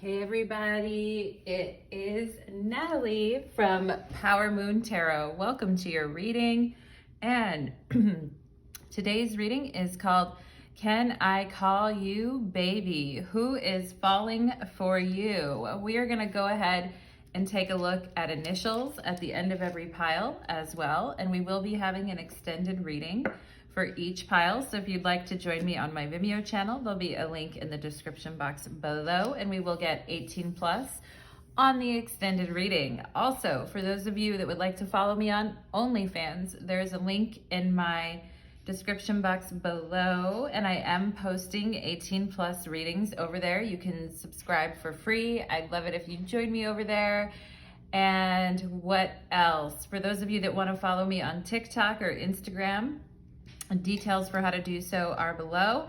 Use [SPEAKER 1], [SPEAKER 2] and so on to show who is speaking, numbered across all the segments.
[SPEAKER 1] Hey everybody, it is Natalie from Power Moon Tarot. Welcome to your reading. And today's reading is called Can I Call You Baby? Who is falling for you? We are going to go ahead and take a look at initials at the end of every pile as well. And we will be having an extended reading for each pile. So if you'd like to join me on my Vimeo channel, there'll be a link in the description box below, and we will get 18 plus on the extended reading. Also, for those of you that would like to follow me on OnlyFans, there's a link in my description box below, and I am posting 18 plus readings over there. You can subscribe for free. I'd love it if you join me over there. And what else? For those of you that want to follow me on TikTok or Instagram, details for how to do so are below.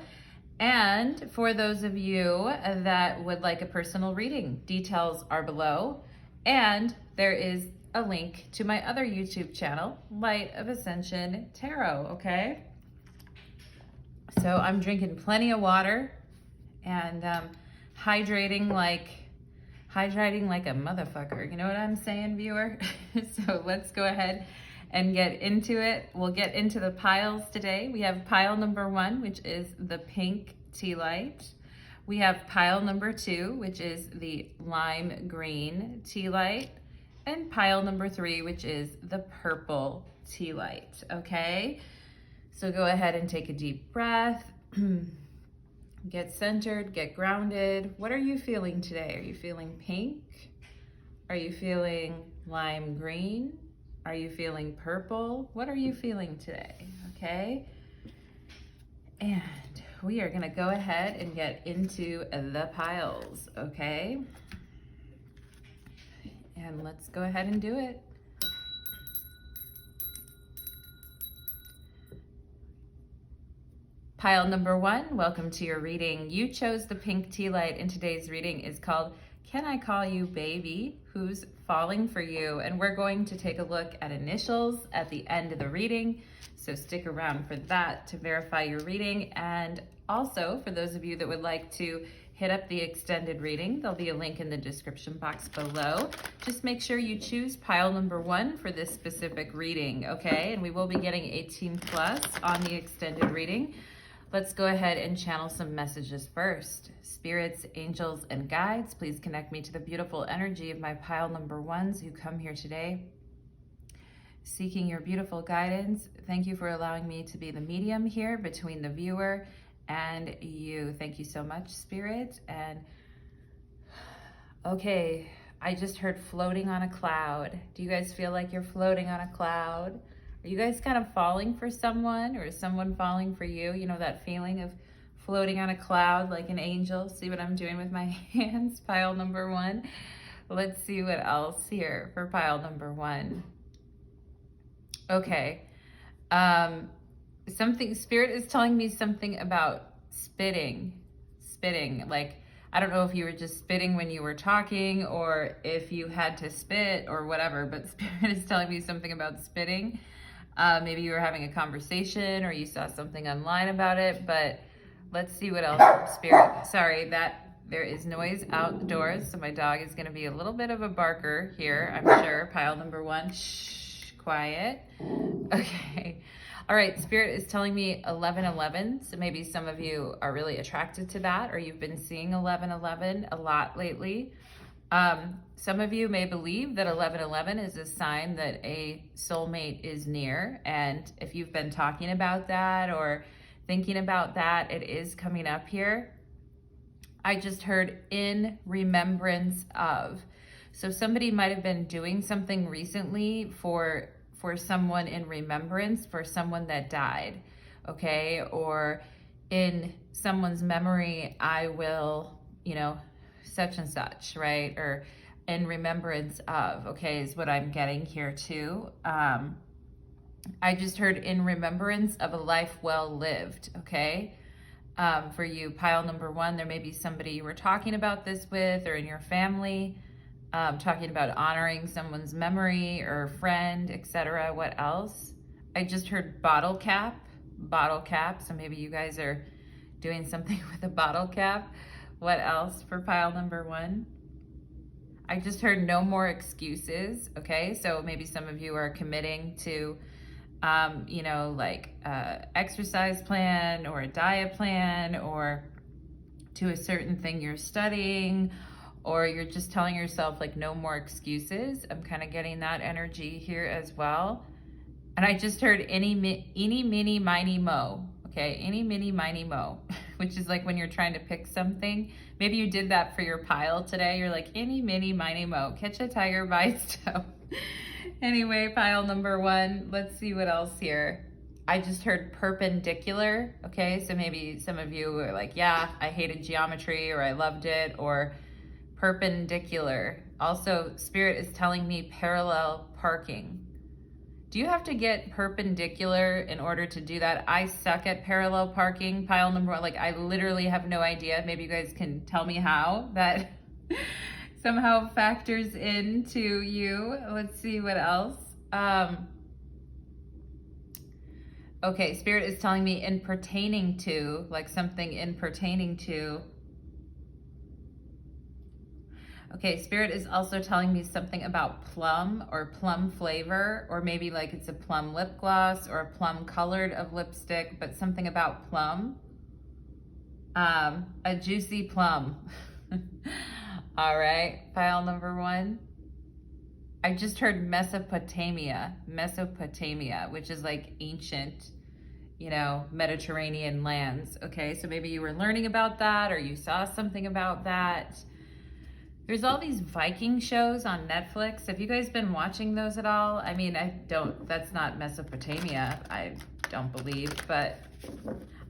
[SPEAKER 1] And for those of you that would like a personal reading, details are below. And there is a link to my other YouTube channel, Light of Ascension Tarot, okay? So I'm drinking plenty of water and hydrating like a motherfucker. You know what I'm saying, viewer? So let's go ahead and get into it. We'll get into the piles today. We have pile number 1, which is the pink tea light. We have pile number 2, which is the lime green tea light. And pile number 3, which is the purple tea light, okay? So go ahead and take a deep breath. Get centered, get grounded. What are you feeling today? Are you feeling pink? Are you feeling lime green? Are you feeling purple? What are you feeling today? Okay. And we are going to go ahead and get into the piles. Okay. And let's go ahead and do it. Pile number 1, welcome to your reading. You chose the pink tea light, and today's reading is called Can I Call You Baby? Who's falling for you? And we're going to take a look at initials at the end of the reading. So stick around for that to verify your reading. And also for those of you that would like to hit up the extended reading, there'll be a link in the description box below. Just make sure you choose pile number 1 for this specific reading, okay? And we will be getting 18 plus on the extended reading. Let's go ahead and channel some messages first. Spirits, angels, and guides, please connect me to the beautiful energy of my pile number 1s who come here today, seeking your beautiful guidance. Thank you for allowing me to be the medium here between the viewer and you. Thank you so much, Spirit. And okay, I just heard floating on a cloud. Do you guys feel like you're floating on a cloud? Are you guys kind of falling for someone, or is someone falling for you? You know, that feeling of floating on a cloud like an angel. See what I'm doing with my hands? Pile number 1. Let's see what else here for pile number 1. Okay. Spirit is telling me something about spitting. Like, I don't know if you were just spitting when you were talking or if you had to spit or whatever, but Spirit is telling me something about spitting. Maybe you were having a conversation or you saw something online about it, but let's see what else, Spirit. Sorry, that there is noise outdoors, so my dog is going to be a little bit of a barker here, I'm sure. Pile number 1, shh, quiet. Okay. All right, Spirit is telling me 1111, so maybe some of you are really attracted to that, or you've been seeing 1111 a lot lately. Some of you may believe that 1111 is a sign that a soulmate is near, and if you've been talking about that or thinking about that, it is coming up here. I just heard in remembrance of. So somebody might have been doing something recently for someone in remembrance, for someone that died, okay? Or in someone's memory, I will, you know, such and such, right? Or in remembrance of, okay, is what I'm getting here too. I just heard in remembrance of a life well lived, okay? For you, pile number 1, there may be somebody you were talking about this with or in your family, talking about honoring someone's memory or friend, etc. What else? I just heard bottle cap. So maybe you guys are doing something with a bottle cap. What else for pile number 1? I just heard no more excuses. Okay, so maybe some of you are committing to, you know, like exercise plan or a diet plan, or to a certain thing you're studying, or you're just telling yourself like no more excuses. I'm kind of getting that energy here as well. And I just heard eeny, meeny, miny, mo. Okay, eeny, meeny, miny, mo, which is like when you're trying to pick something. Maybe you did that for your pile today. You're like, eeny, meeny, miny, mo. Catch a tiger by its toe. Anyway, pile number 1. Let's see what else here. I just heard perpendicular. Okay, so maybe some of you are like, yeah, I hated geometry, or I loved it, or perpendicular. Also, Spirit is telling me parallel parking. Do you have to get perpendicular in order to do that? I suck at parallel parking. Pile number 1, like I literally have no idea. Maybe you guys can tell me how that somehow factors into you. Let's see what else. Okay, Spirit is telling me in pertaining to, like something in pertaining to. Okay, Spirit is also telling me something about plum or plum flavor, or maybe like it's a plum lip gloss or a plum colored of lipstick, but something about plum. A juicy plum. All right, pile number 1. I just heard Mesopotamia, which is like ancient, you know, Mediterranean lands. Okay, so maybe you were learning about that, or you saw something about that. There's all these Viking shows on Netflix. Have you guys been watching those at all? I mean, that's not Mesopotamia, I don't believe, but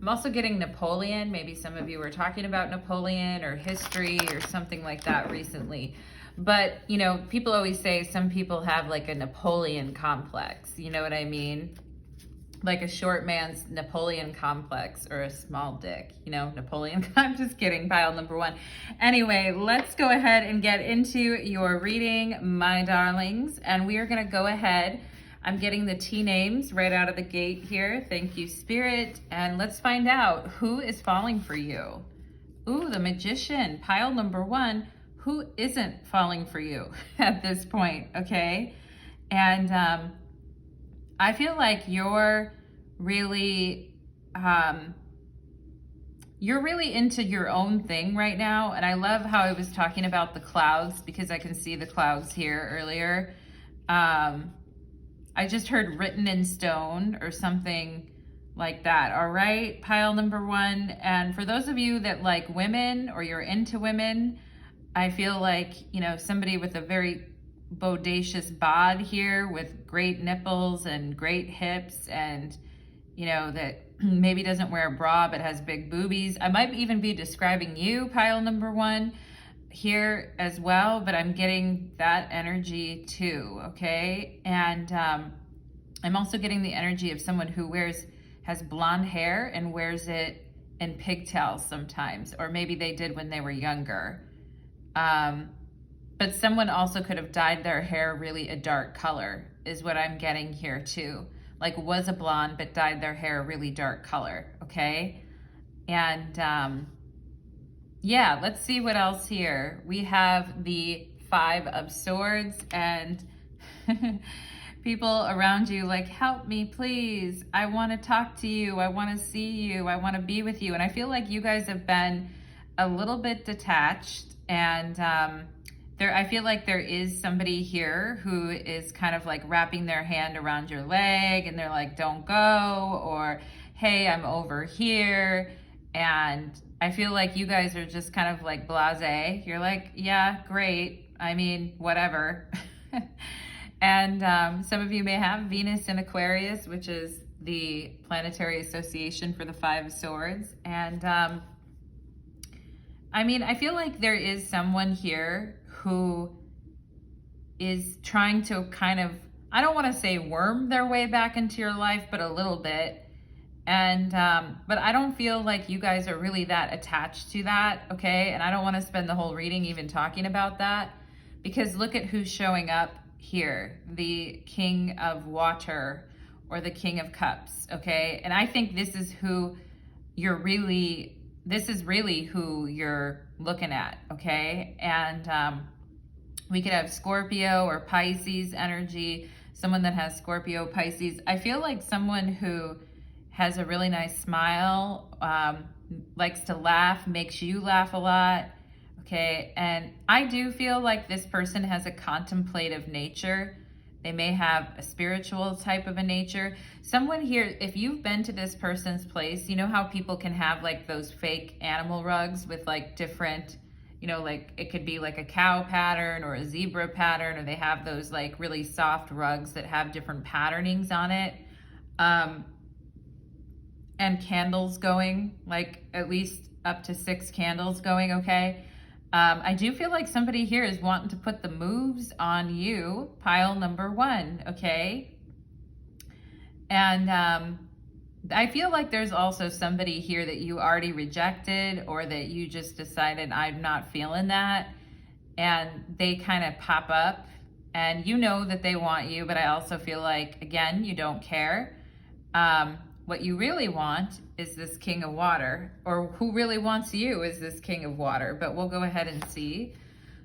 [SPEAKER 1] I'm also getting Napoleon. Maybe some of you were talking about Napoleon or history or something like that recently. But, you know, people always say some people have like a Napoleon complex. You know what I mean? Like a short man's Napoleon complex, or a small dick, you know, Napoleon. I'm just kidding, pile number 1. Anyway, let's go ahead and get into your reading, my darlings. And we are going to go ahead. I'm getting the T names right out of the gate here. Thank you, Spirit. And let's find out who is falling for you. Ooh, the Magician, pile number 1. Who isn't falling for you at this point, okay? And I feel like you're really into your own thing right now. And I love how I was talking about the clouds, because I can see the clouds here earlier. I just heard written in stone or something like that. All right, pile number 1. And for those of you that like women, or you're into women, I feel like, you know, somebody with a very bodacious bod here, with great nipples and great hips, and, you know, that maybe doesn't wear a bra but has big boobies. I might even be describing you, pile number 1, here as well, but I'm getting that energy too, okay? And I'm also getting the energy of someone who has blonde hair and wears it in pigtails sometimes, or maybe they did when they were younger. But someone also could have dyed their hair really a dark color, is what I'm getting here too. Like was a blonde, but dyed their hair a really dark color, okay? And yeah, let's see what else here. We have the 5 of Swords, and people around you like, help me, please. I want to talk to you. I want to see you. I want to be with you. And I feel like you guys have been a little bit detached, and I feel like there is somebody here who is kind of like wrapping their hand around your leg, and they're like, don't go, or hey, I'm over here. And I feel like you guys are just kind of like blasé. You're like, yeah, great. I mean, whatever. And some of you may have Venus in Aquarius, which is the planetary association for the 5 of Swords. And I mean, I feel like there is someone here who is trying to kind of, I don't want to say worm their way back into your life, but a little bit. And, but I don't feel like you guys are really that attached to that, okay? And I don't want to spend the whole reading even talking about that, because look at who's showing up here, the King of Water, or the King of Cups, okay? And I think this is who you're really, this is really who you're looking at, okay? And we could have Scorpio or Pisces energy, someone that has Scorpio, Pisces. I feel like someone who has a really nice smile, likes to laugh, makes you laugh a lot, okay? And I do feel like this person has a contemplative nature. They may have a spiritual type of a nature. Someone here, if you've been to this person's place, you know how people can have like those fake animal rugs with like different, you know, like it could be like a cow pattern or a zebra pattern, or they have those like really soft rugs that have different patternings on it. And candles going, like at least up to 6 candles going, okay? I do feel like somebody here is wanting to put the moves on you, pile number 1, okay? And I feel like there's also somebody here that you already rejected, or that you just decided, I'm not feeling that, and they kind of pop up, and you know that they want you, but I also feel like, again, you don't care. What you really want is this King of Water, or who really wants you is this King of Water, but we'll go ahead and see.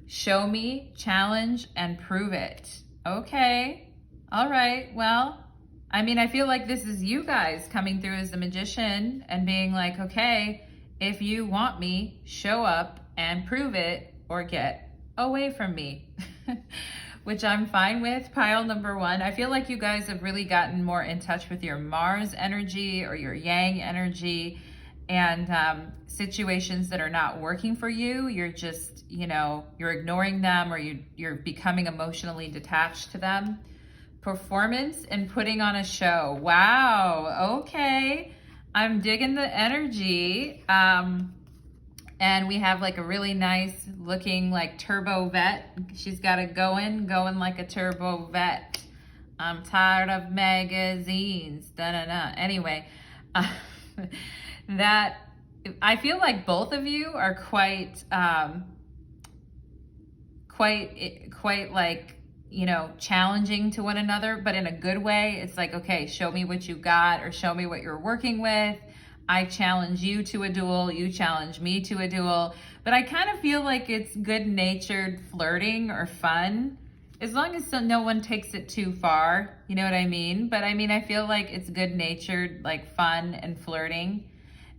[SPEAKER 1] Show me, challenge, and prove it. Okay, all right, well, I mean, I feel like this is you guys coming through as the Magician and being like, okay, if you want me, show up and prove it, or get away from me. Which I'm fine with, pile number 1. I feel like you guys have really gotten more in touch with your Mars energy or your Yang energy, and situations that are not working for you, you're just, you know, you're ignoring them, or you're becoming emotionally detached to them. Performance and putting on a show. Wow, okay. I'm digging the energy. And we have like a really nice looking like turbo vet. She's got it going like a turbo vet. I'm tired of magazines. Da-da-da. Anyway, that I feel like both of you are quite like, you know, challenging to one another, but in a good way. It's like, okay, show me what you got, or show me what you're working with. I challenge you to a duel, you challenge me to a duel, but I kind of feel like it's good-natured flirting or fun, as long as no one takes it too far, you know what I mean? But I mean, I feel like it's good-natured, like fun and flirting.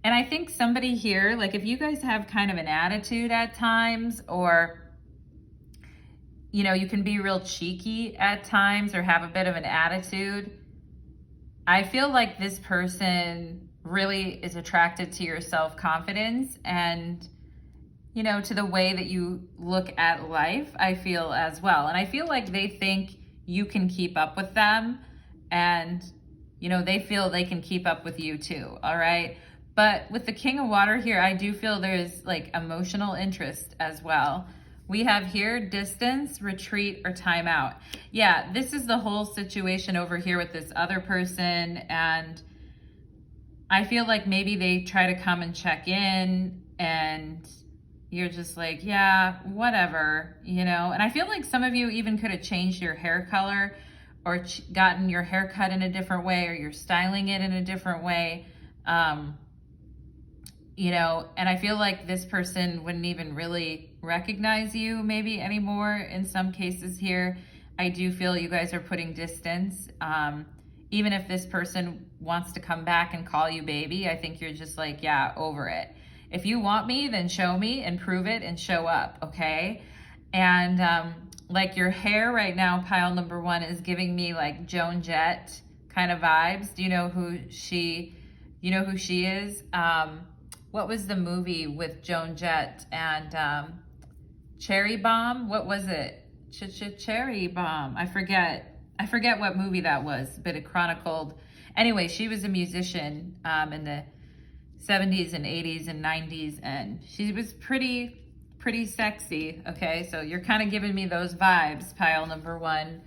[SPEAKER 1] And I think somebody here, like if you guys have kind of an attitude at times, or, you know, you can be real cheeky at times or have a bit of an attitude, I feel like this person really is attracted to your self-confidence and, you know, to the way that you look at life, I feel as well. And I feel like they think you can keep up with them, and, you know, they feel they can keep up with you too, all right? But with the King of Water here, I do feel there's like emotional interest as well. We have here distance, retreat, or timeout. Yeah, this is the whole situation over here with this other person, and I feel like maybe they try to come and check in, and you're just like, yeah, whatever, you know? And I feel like some of you even could have changed your hair color, or gotten your hair cut in a different way, or you're styling it in a different way. You know, and I feel like this person wouldn't even really recognize you maybe anymore in some cases here. I do feel you guys are putting distance. Even if this person wants to come back and call you baby, I think you're just like, yeah, over it. If you want me, then show me and prove it and show up, okay? And like your hair right now, pile number 1, is giving me like Joan Jett kind of vibes. Do you know who she is? What was the movie with Joan Jett and Cherry Bomb? What was it? Cherry Bomb. I forget what movie that was, but it chronicled. Anyway, she was a musician in the 70s and 80s and 90s, and she was pretty sexy, okay? So you're kind of giving me those vibes, pile number 1.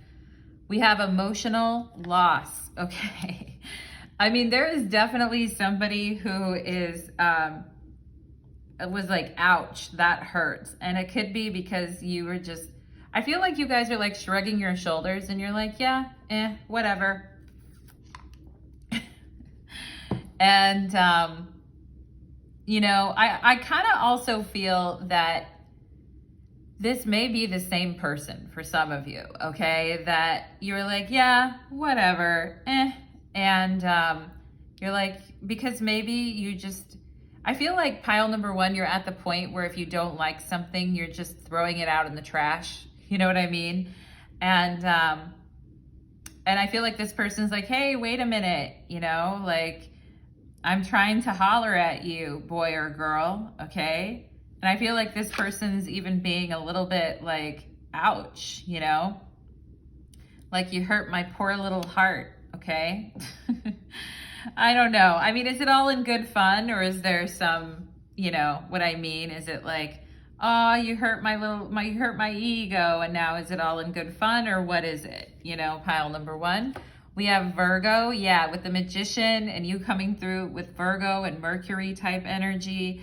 [SPEAKER 1] We have emotional loss, okay? I mean, there is definitely somebody who is, was like, ouch, that hurts. And it could be because you were just, I feel like you guys are like shrugging your shoulders and you're like, yeah, whatever. And you know, I kind of also feel that this may be the same person for some of you, okay? That you're like, yeah, whatever, and you're like, because maybe you just, I feel like pile number one, you're at the point where if you don't like something, you're just throwing it out in the trash. You know what I mean? And I feel like this person's like, hey, wait a minute, you know, like, I'm trying to holler at you, boy or girl, okay? And I feel like this person's even being a little bit like, ouch, you know? Like, you hurt my poor little heart, okay? I don't know. I mean, is it all in good fun, or is there some, you know what I mean? Is it like, oh, you hurt you hurt my ego, and now is it all in good fun, or what is it? You know, pile number one. We have Virgo, yeah, with the Magician, and you coming through with Virgo and Mercury type energy.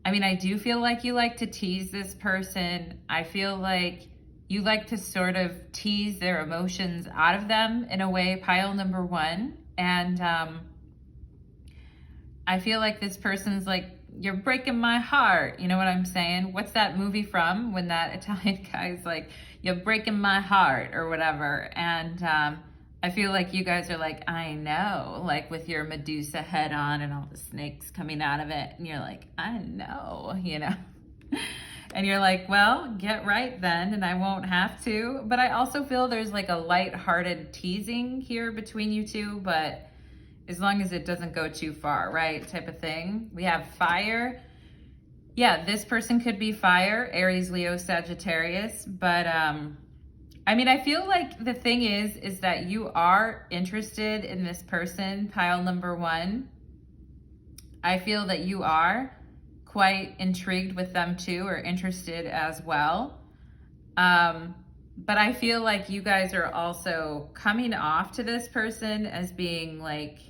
[SPEAKER 1] I mean, I do feel like you like to tease this person. I feel like you like to sort of tease their emotions out of them in a way, pile number one. And I feel like this person's like, you're breaking my heart. You know what I'm saying? What's that movie from when that Italian guy's like, you're breaking my heart or whatever. And I feel like you guys are like, I know, like with your Medusa head on and all the snakes coming out of it. And you're like, I know, you know. And you're like, well, get right then, and I won't have to. But I also feel there's like a light-hearted teasing here between you two, but as long as it doesn't go too far, right? Type of thing. We have fire. Yeah, this person could be fire, Aries, Leo, Sagittarius. But I mean, I feel like the thing is that you are interested in this person, pile number one. I feel that you are quite intrigued with them too, or interested as well. But I feel like you guys are also coming off to this person as being like,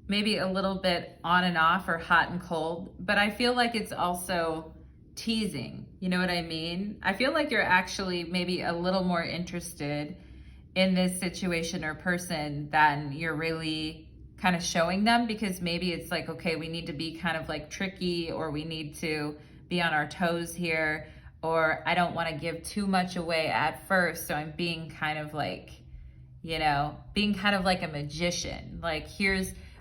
[SPEAKER 1] maybe a little bit on and off or hot and cold, but I feel like it's also teasing. You know what I mean? I feel like you're actually maybe a little more interested in this situation or person than you're really kind of showing them, because maybe it's like, okay, we need to be kind of like tricky, or we need to be on our toes here, or I don't want to give too much away at first, so I'm being kind of like, you know, being kind of like a magician. Like,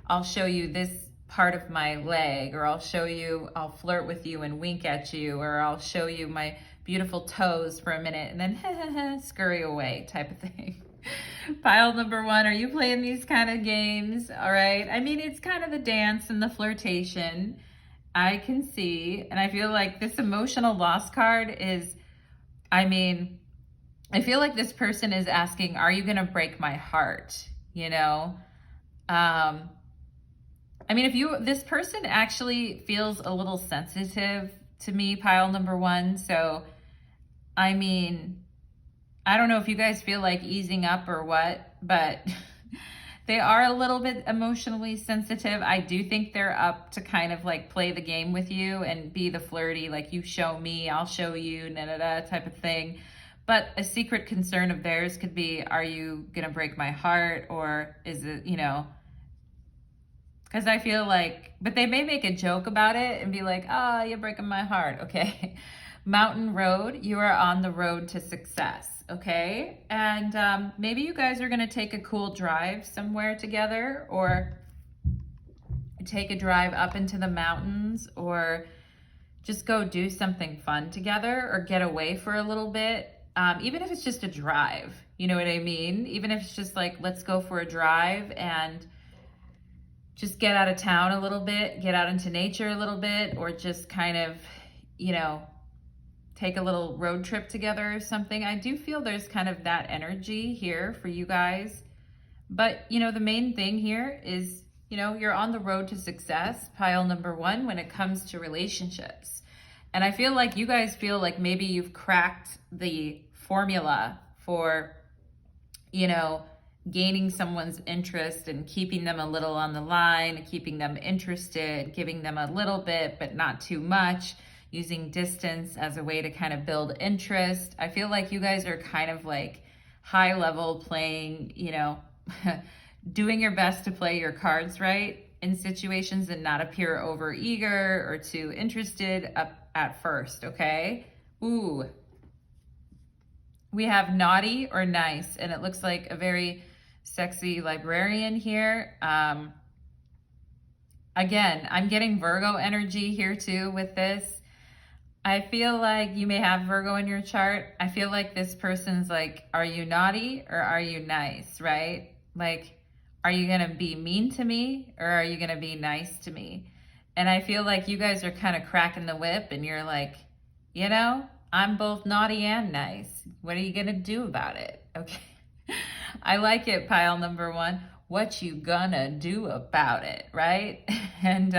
[SPEAKER 1] I'll show you this part of my leg, or I'll flirt with you and wink at you, or I'll show you my beautiful toes for a minute and then scurry away type of thing. Pile number one, are you playing these kind of games? All right. I mean, it's kind of the dance and the flirtation, I can see. And I feel like this emotional loss card is, I mean, I feel like this person is asking, are you going to break my heart? You know? I mean, this person actually feels a little sensitive to me, pile number one. So, I mean, I don't know if you guys feel like easing up or what, but they are a little bit emotionally sensitive. I do think they're up to kind of like play the game with you and be the flirty, like you show me, I'll show you, type of thing. But a secret concern of theirs could be, are you going to break my heart? Or is it, you know, because I feel like, but they may make a joke about it and be like, oh, you're breaking my heart. Okay. Mountain Road, you are on the road to success. Okay. And maybe you guys are going to take a cool drive somewhere together, or take a drive up into the mountains, or just go do something fun together, or get away for a little bit. Even if it's just a drive, you know what I mean? Even if it's just like, let's go for a drive and just get out of town a little bit, get out into nature a little bit, or just kind of, you know, take a little road trip together or something. I do feel there's kind of that energy here for you guys. But, you know, the main thing here is, you know, you're on the road to success, pile number one, when it comes to relationships. And I feel like you guys feel like maybe you've cracked the formula for, you know, gaining someone's interest and keeping them a little on the line, keeping them interested, giving them a little bit, but not too much, using distance as a way to kind of build interest. I feel like you guys are kind of like high level playing, you know, doing your best to play your cards right. in situations and not appear over eager or too interested up at first, okay? Ooh. We have naughty or nice, and it looks like a very sexy librarian here. Again, I'm getting Virgo energy here too with this. I feel like you may have Virgo in your chart. I feel like this person's like, are you naughty or are you nice, right? Like, are you gonna be mean to me or are you gonna be nice to me? And I feel like you guys are kind of cracking the whip and you're like, you know, I'm both naughty and nice. What are you gonna do about it? Okay. I like it, pile number one. What you gonna do about it, right? And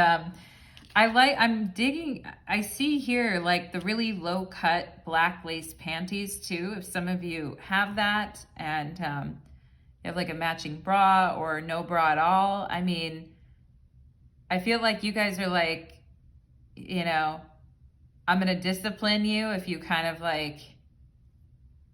[SPEAKER 1] I'm digging, I see here like the really low cut black lace panties too. If some of you have that and you have like a matching bra or no bra at all. I mean, I feel like you guys are like, you know, I'm gonna discipline you if you kind of like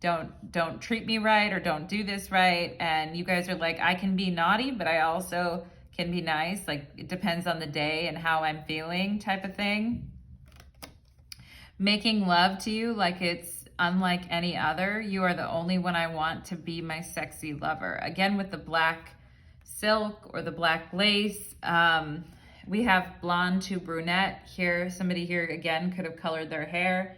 [SPEAKER 1] don't treat me right or don't do this right. And you guys are like, I can be naughty, but I also can be nice. Like it depends on the day and how I'm feeling type of thing. Making love to you like it's unlike any other. You are the only one I want to be my sexy lover. Again, with the black silk or the black lace. We have blonde to brunette here. Somebody here, again, could have colored their hair.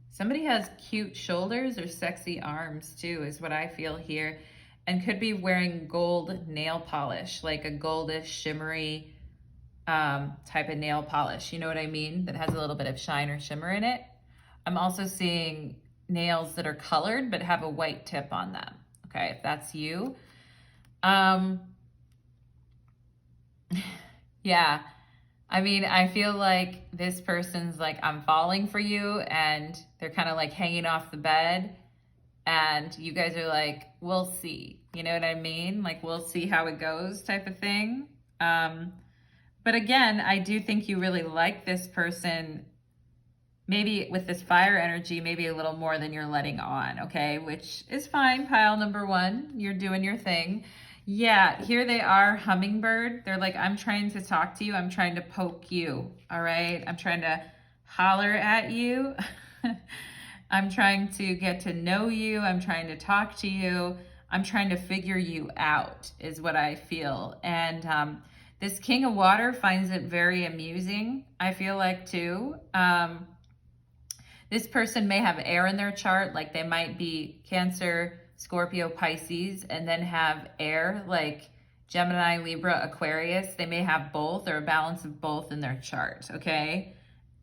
[SPEAKER 1] Somebody has cute shoulders or sexy arms too, is what I feel here. And could be wearing gold nail polish, like a goldish, shimmery type of nail polish. You know what I mean? That has a little bit of shine or shimmer in it. I'm also seeing nails that are colored but have a white tip on them. Okay, if that's you. Yeah, I mean, I feel like this person's like, I'm falling for you, and they're kind of like hanging off the bed, and you guys are like, we'll see. You know what I mean? Like, we'll see how it goes type of thing. But again, I do think you really like this person, maybe with this fire energy, maybe a little more than you're letting on, okay? Which is fine, pile number one. You're doing your thing. Yeah, here they are, hummingbird. They're like, I'm trying to talk to you. I'm trying to poke you, all right? I'm trying to holler at you. I'm trying to get to know you. I'm trying to talk to you. I'm trying to figure you out is what I feel. And this King of Water finds it very amusing, I feel like too. This person may have air in their chart, like they might be Cancer, Scorpio, Pisces, and then have air like Gemini, Libra, Aquarius. They may have both or a balance of both in their chart, okay?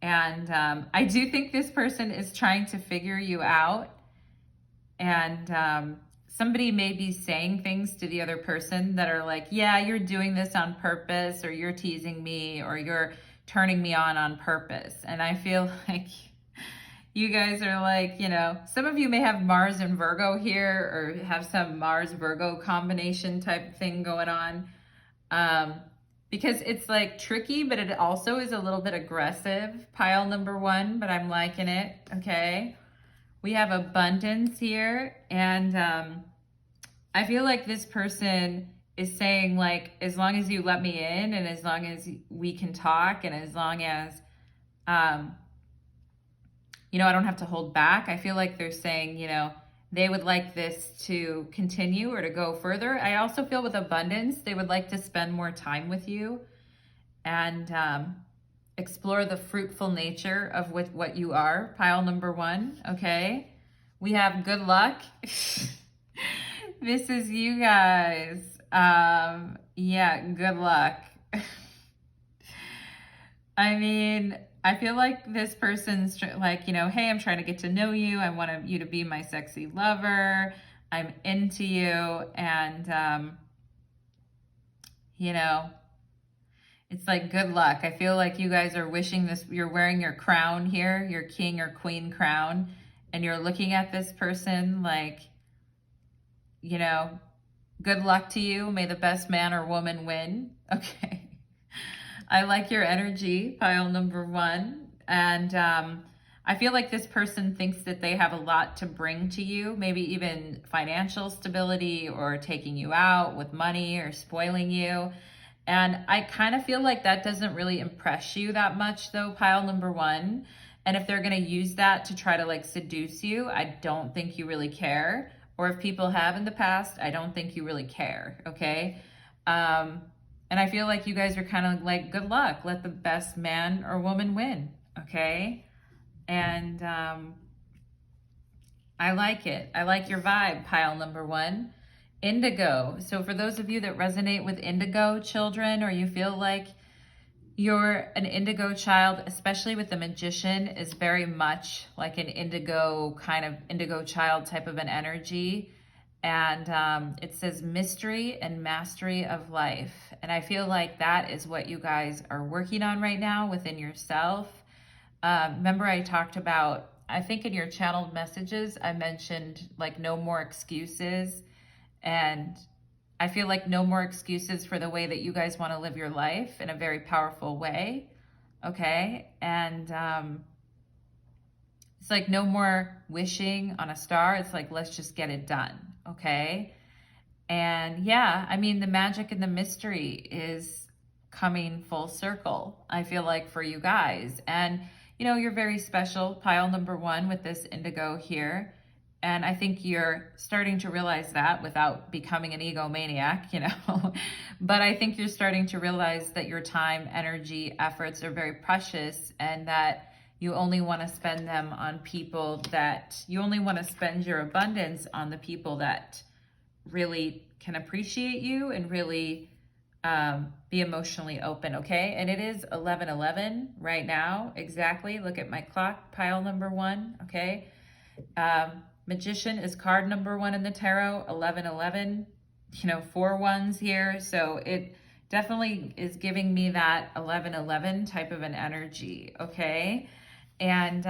[SPEAKER 1] And I do think this person is trying to figure you out. And somebody may be saying things to the other person that are like, yeah, you're doing this on purpose, or you're teasing me, or you're turning me on purpose. And I feel like you guys are like, you know, some of you may have Mars and Virgo here, or have some Mars-Virgo combination type thing going on. Because it's like tricky, but it also is a little bit aggressive, pile number one, but I'm liking it, okay? We have abundance here, and I feel like this person is saying like, as long as you let me in, and as long as we can talk, and as long as, you know, I don't have to hold back. I feel like they're saying, you know, they would like this to continue or to go further. I also feel with abundance, they would like to spend more time with you and explore the fruitful nature of what you are, pile number one, okay? We have good luck. This is you guys. Yeah, good luck. I mean, I feel like this person's like, you know, hey, I'm trying to get to know you. I want you to be my sexy lover. I'm into you. And, you know, it's like, good luck. I feel like you guys are wishing this, you're wearing your crown here, your king or queen crown, and you're looking at this person like, you know, good luck to you. May the best man or woman win. Okay. I like your energy, pile number one. And I feel like this person thinks that they have a lot to bring to you, maybe even financial stability or taking you out with money or spoiling you. And I kind of feel like that doesn't really impress you that much though, pile number one. And if they're going to use that to try to like seduce you, I don't think you really care. Or if people have in the past, I don't think you really care, okay? And I feel like you guys are kind of like, good luck, let the best man or woman win, okay? And I like it. I like your vibe, pile number one. Indigo. So for those of you that resonate with indigo children, or you feel like you're an indigo child, especially with the magician, is very much like an indigo kind of indigo child type of an energy. And it says mystery and mastery of life. And I feel like that is what you guys are working on right now within yourself. Remember I talked about, I think in your channeled messages, I mentioned like no more excuses. And I feel like no more excuses for the way that you guys want to live your life in a very powerful way. Okay. And it's like no more wishing on a star. It's like, let's just get it done. Okay. And yeah, I mean, the magic and the mystery is coming full circle, I feel like, for you guys. And, you know, you're very special, pile number one, with this indigo here. And I think you're starting to realize that without becoming an egomaniac, you know. But I think you're starting to realize that your time, energy, efforts are very precious, and that you only want to spend them on people that, you only want to spend your abundance on the people that really can appreciate you and really be emotionally open, okay? And it is 11:11 right now, exactly. Look at my clock, pile number one, okay? Magician is card number one in the tarot, 11:11, you know, 4 ones here. So it definitely is giving me that 11:11 type of an energy, okay? And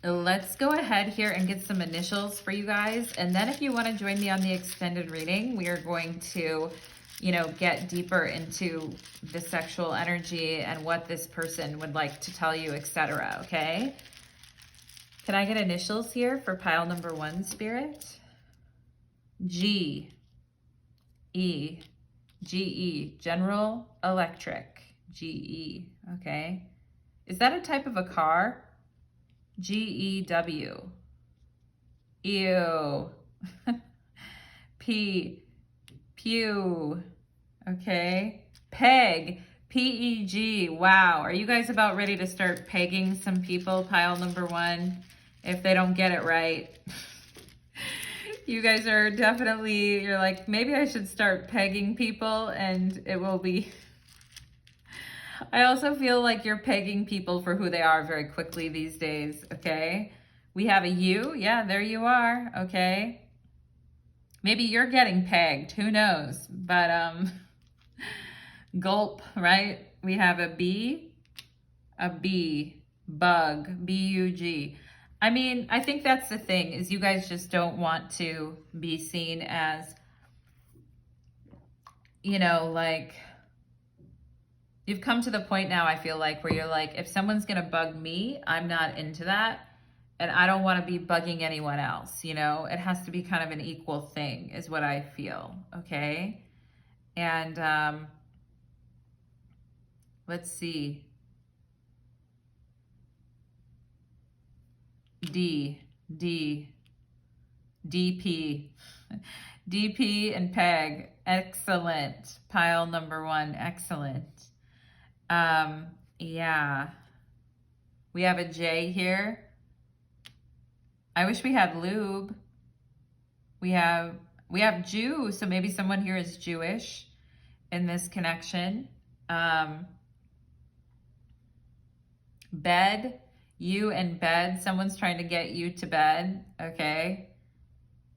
[SPEAKER 1] let's go ahead here and get some initials for you guys. And then if you want to join me on the extended reading, we are going to, you know, get deeper into the sexual energy and what this person would like to tell you, etc. Okay? Can I get initials here for pile number one, Spirit? G, E, GE, General Electric, GE, okay? Is that a type of a car? GEW, ew, P, pew, okay? Peg, PEG, wow. Are you guys about ready to start pegging some people, pile number one, if they don't get it right? You guys are definitely, you're like, maybe I should start pegging people and it will be... I also feel like you're pegging people for who they are very quickly these days, okay? We have a U. Yeah, there you are, okay? Maybe you're getting pegged. Who knows? But, gulp, right? We have a B, bug, B-U-G. I mean, I think that's the thing, is you guys just don't want to be seen as, you know, like... You've come to the point now, I feel like, where you're like, if someone's going to bug me, I'm not into that. And I don't want to be bugging anyone else, you know? It has to be kind of an equal thing, is what I feel, okay? And let's see. DP. DP and Peg. Excellent. Pile number one. Excellent. Yeah, we have a J here. I wish we had lube. We have Jew, so maybe someone here is Jewish in this connection. Bed, you and bed, someone's trying to get you to bed, okay?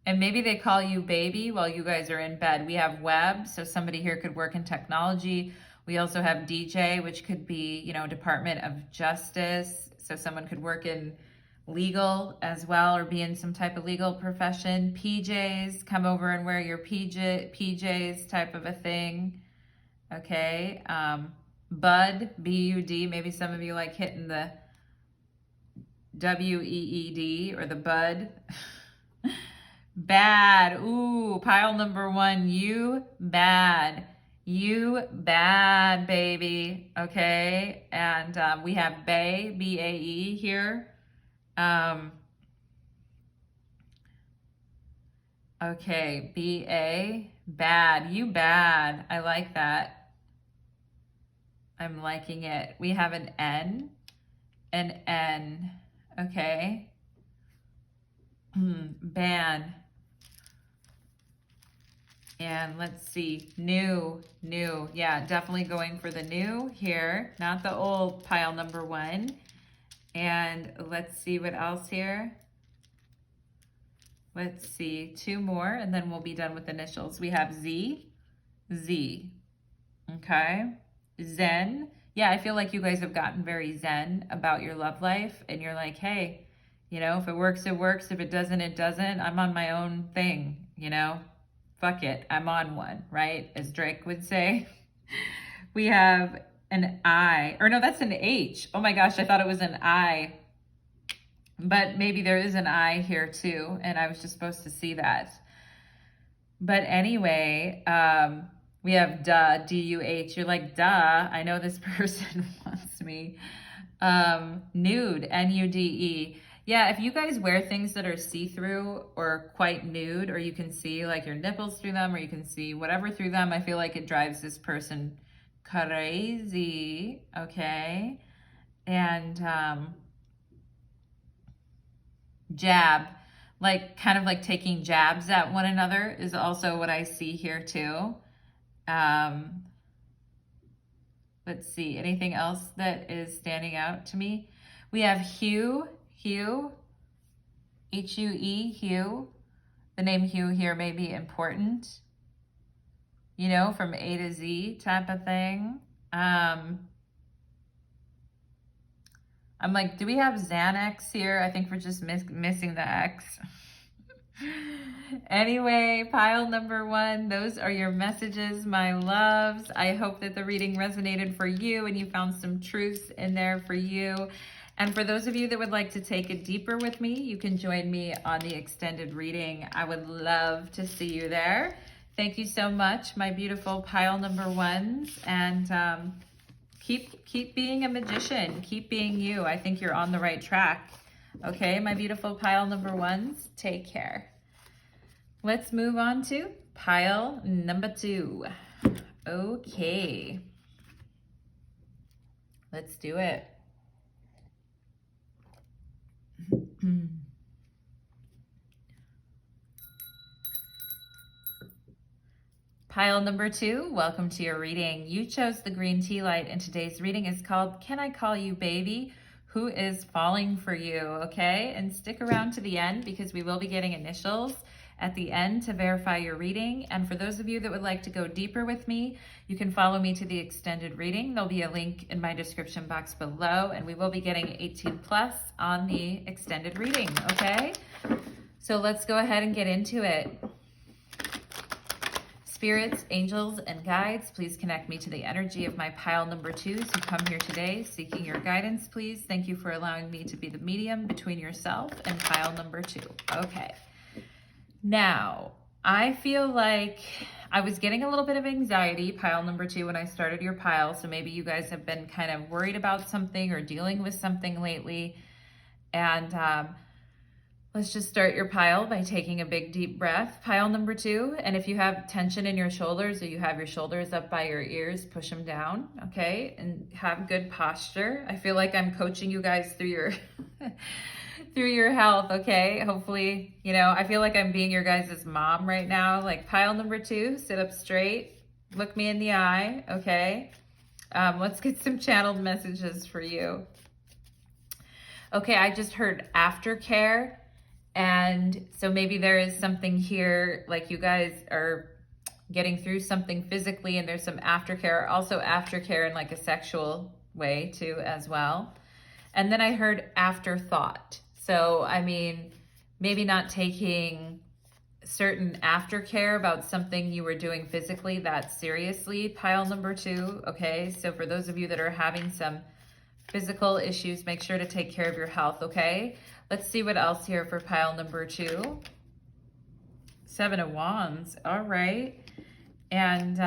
[SPEAKER 1] And maybe they call you baby while you guys are in bed. We have web, so somebody here could work in technology. We also have DJ, which could be, you know, Department of Justice. So someone could work in legal as well, or be in some type of legal profession. PJs, come over and wear your PJs type of a thing. Okay. Bud, B-U-D. Maybe some of you like hitting the W-E-E-D, or the bud. Bad. Ooh, pile number one, you bad. You bad, baby. Okay. And we have Bae, B-A-E here. Okay, B-A, bad. You bad. I like that. I'm liking it. We have an N. Okay. Ban. And let's see, new. Yeah, definitely going for the new here, not the old, pile number one. And let's see what else here. Let's see, two more, and then we'll be done with initials. We have Z, okay? Zen. Yeah, I feel like you guys have gotten very zen about your love life, and you're like, hey, you know, if it works, it works. If it doesn't, it doesn't. I'm on my own thing, you know? Fuck it, I'm on one, right? As Drake would say. We have an I, or no, that's an H. Oh my gosh, I thought it was an I. But maybe there is an I here too, and I was just supposed to see that. But anyway, we have duh, D-U-H. You're like, duh, I know this person wants me. Nude, N-U-D-E. Yeah, if you guys wear things that are see-through or quite nude, or you can see like your nipples through them, or you can see whatever through them, I feel like it drives this person crazy, okay? And jab, like kind of like taking jabs at one another is also what I see here too. Let's see, anything else that is standing out to me? We have Hugh, H-U-E, Hugh. The name Hugh here may be important, you know, from A to Z type of thing. I'm like, do we have Xanax here? I think we're just missing the X. Anyway, pile number one, those are your messages, my loves. I hope that the reading resonated for you and you found some truths in there for you. And for those of you that would like to take it deeper with me, you can join me on the extended reading. I would love to see you there. Thank you so much, my beautiful pile number ones. And keep being a magician. Keep being you. I think you're on the right track. Okay, my beautiful pile number ones, take care. Let's move on to pile number two. Okay. Let's do it. Pile number two, welcome to your reading. You chose the green tea light, and today's reading is called Can I Call You Baby? Who is falling for you? Okay, and stick around to the end because we will be getting initials at the end to verify your reading. And for those of you that would like to go deeper with me, you can follow me to the extended reading. There'll be a link in my description box below, and we will be getting 18 plus on the extended reading, okay? So let's go ahead and get into it. Spirits, angels, and guides, please connect me to the energy of my pile number twos who come here today seeking your guidance, please. Thank you for allowing me to be the medium between yourself and pile number two. Okay. Now, I feel like I was getting a little bit of anxiety, pile number two, when I started your pile. So maybe you guys have been kind of worried about something or dealing with something lately. And let's just start your pile by taking a big deep breath. Pile number two. And if you have tension in your shoulders or you have your shoulders up by your ears, push them down, okay? And have good posture. I feel like I'm coaching you guys through your through your health, okay? Hopefully, you know, I feel like I'm being your guys' mom right now. Like pile number two, sit up straight, look me in the eye, okay? Let's get some channeled messages for you. Okay, I just heard aftercare. And so maybe there is something here, like you guys are getting through something physically and there's some aftercare, also aftercare in like a sexual way too as well. And then I heard afterthought. So, I mean, maybe not taking certain aftercare about something you were doing physically that seriously, pile number two, okay? So for those of you that are having some physical issues. Make sure to take care of your health, okay? Let's see what else here for pile number 2. 7 of Wands. All right. And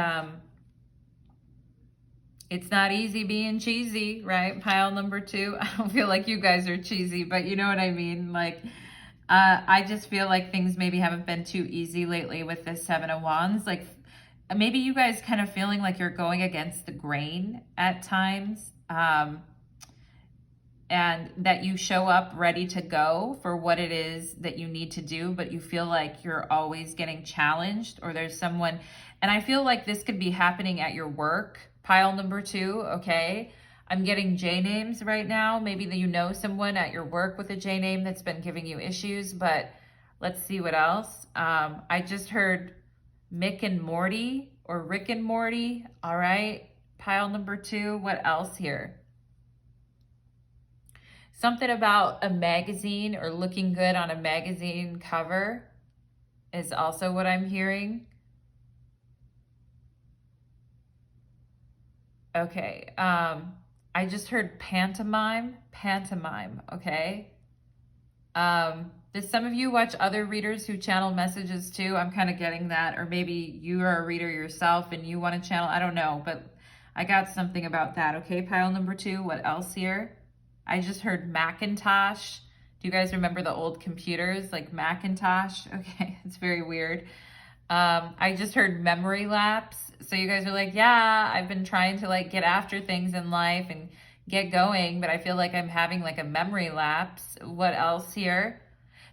[SPEAKER 1] it's not easy being cheesy, right? Pile number 2. I don't feel like you guys are cheesy, but you know what I mean? Like, I just feel like things maybe haven't been too easy lately with this 7 of Wands. Like, maybe you guys kind of feeling like you're going against the grain at times. And that you show up ready to go for what it is that you need to do, but you feel like you're always getting challenged, or there's someone, and I feel like this could be happening at your work, pile number 2, okay? I'm getting J names right now. Maybe you know someone at your work with a J name that's been giving you issues, but let's see what else. I just heard Mick and Morty, or Rick and Morty, all right? Pile number 2, what else here? Something about a magazine or looking good on a magazine cover is also what I'm hearing. Okay, I just heard pantomime, okay? Does some of you watch other readers who channel messages too? I'm kind of getting that, or maybe you are a reader yourself and you want to channel, I don't know, but I got something about that, okay? Pile number 2, what else here? I just heard Macintosh. Do you guys remember the old computers, like Macintosh? Okay, it's very weird. I just heard memory lapse. So you guys are like, yeah, I've been trying to like get after things in life and get going, but I feel like I'm having like a memory lapse. What else here?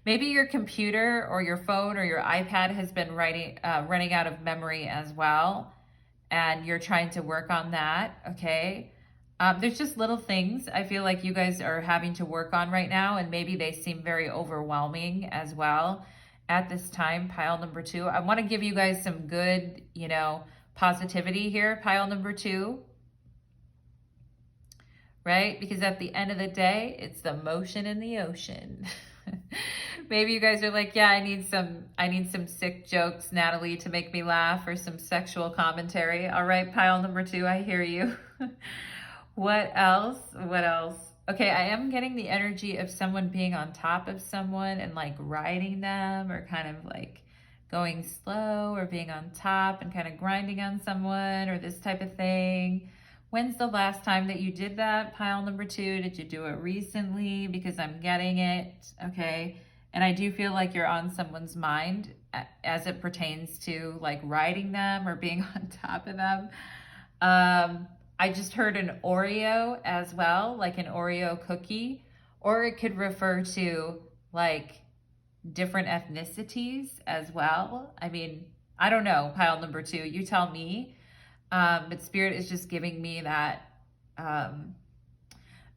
[SPEAKER 1] Maybe your computer or your phone or your iPad has been running out of memory as well, and you're trying to work on that, okay? There's just little things I feel like you guys are having to work on right now, and maybe they seem very overwhelming as well at this time, pile number 2. I want to give you guys some good, you know, positivity here, pile number 2, right? Because at the end of the day, it's the motion in the ocean. Maybe you guys are like, yeah, I need some sick jokes, Natalie, to make me laugh, or some sexual commentary. All right, pile number 2, I hear you. What else? What else? Okay, I am getting the energy of someone being on top of someone and like riding them, or kind of like going slow, or being on top and kind of grinding on someone, or this type of thing. When's the last time that you did that, pile number 2? Did you do it recently? Because I'm getting it, okay? And I do feel like you're on someone's mind as it pertains to like riding them or being on top of them. I just heard an Oreo as well, like an Oreo cookie, or it could refer to like different ethnicities as well. I mean, I don't know, pile number 2, you tell me. But Spirit is just giving me that.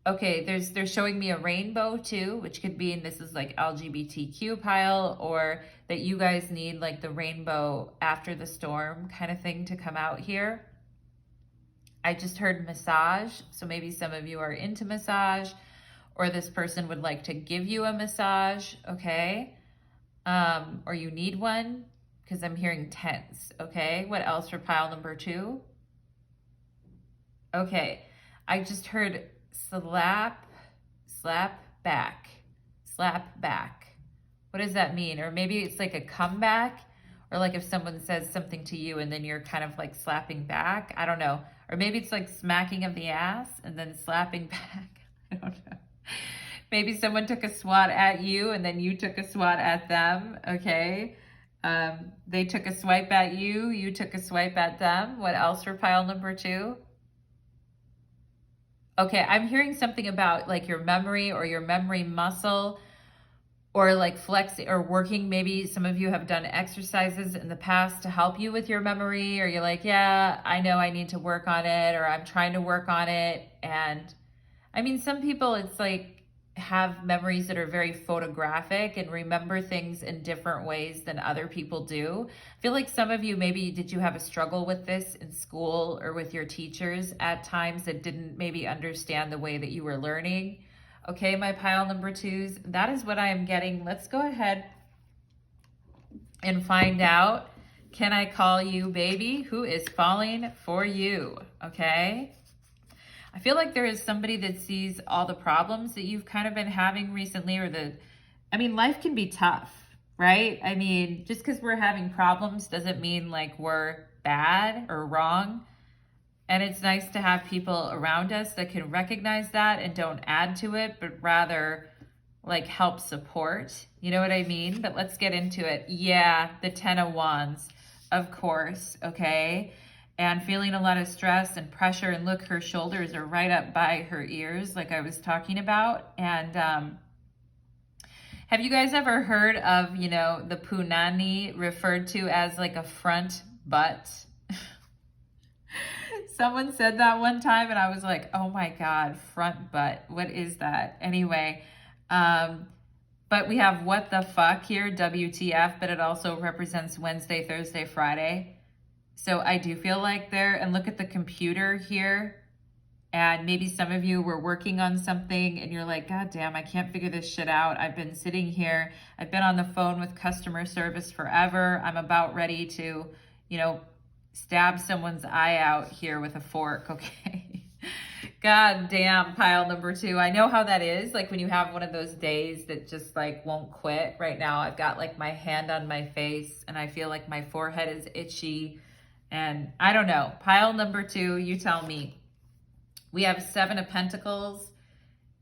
[SPEAKER 1] Okay, they're showing me a rainbow too, which could be, and this is like LGBTQ pile, or that you guys need like the rainbow after the storm kind of thing to come out here. I just heard massage, so maybe some of you are into massage, or this person would like to give you a massage, okay? Or you need one, because I'm hearing tense, okay? What else for pile number 2? Okay, I just heard slap back. What does that mean? Or maybe it's like a comeback, or like if someone says something to you and then you're kind of like slapping back. I don't know. Or maybe it's like smacking of the ass and then slapping back. I don't know. Maybe someone took a swat at you and then you took a swat at them, okay? They took a swipe at you, you took a swipe at them. What else for pile number 2? Okay, I'm hearing something about like your memory or your memory muscle, or like flexing or working. Maybe some of you have done exercises in the past to help you with your memory, or you're like, yeah, I know I need to work on it, or I'm trying to work on it. And I mean, some people, it's like have memories that are very photographic and remember things in different ways than other people do. I feel like some of you, maybe did you have a struggle with this in school or with your teachers at times that didn't maybe understand the way that you were learning? Okay, my pile number 2s, that is what I am getting. Let's go ahead and find out. Can I call you baby? Who is falling for you? Okay. I feel like there is somebody that sees all the problems that you've kind of been having recently, or life can be tough, right? I mean, just because we're having problems doesn't mean like we're bad or wrong. And it's nice to have people around us that can recognize that and don't add to it, but rather like help support. You know what I mean? But let's get into it. Yeah, the 10 of Wands, of course, okay? And feeling a lot of stress and pressure, and look, her shoulders are right up by her ears like I was talking about. And have you guys ever heard of, the punani referred to as like a front butt? Someone said that one time and I was like, oh my God, front butt. What is that? Anyway, but we have what the fuck here, WTF, but it also represents Wednesday, Thursday, Friday. So I do feel like and look at the computer here. And maybe some of you were working on something and you're like, God damn, I can't figure this shit out. I've been sitting here. I've been on the phone with customer service forever. I'm about ready to, stab someone's eye out here with a fork, okay? God damn, pile number 2. I know how that is. Like when you have one of those days that just like won't quit. Right now, I've got like my hand on my face and I feel like my forehead is itchy. And I don't know. Pile number 2, you tell me. We have 7 of Pentacles.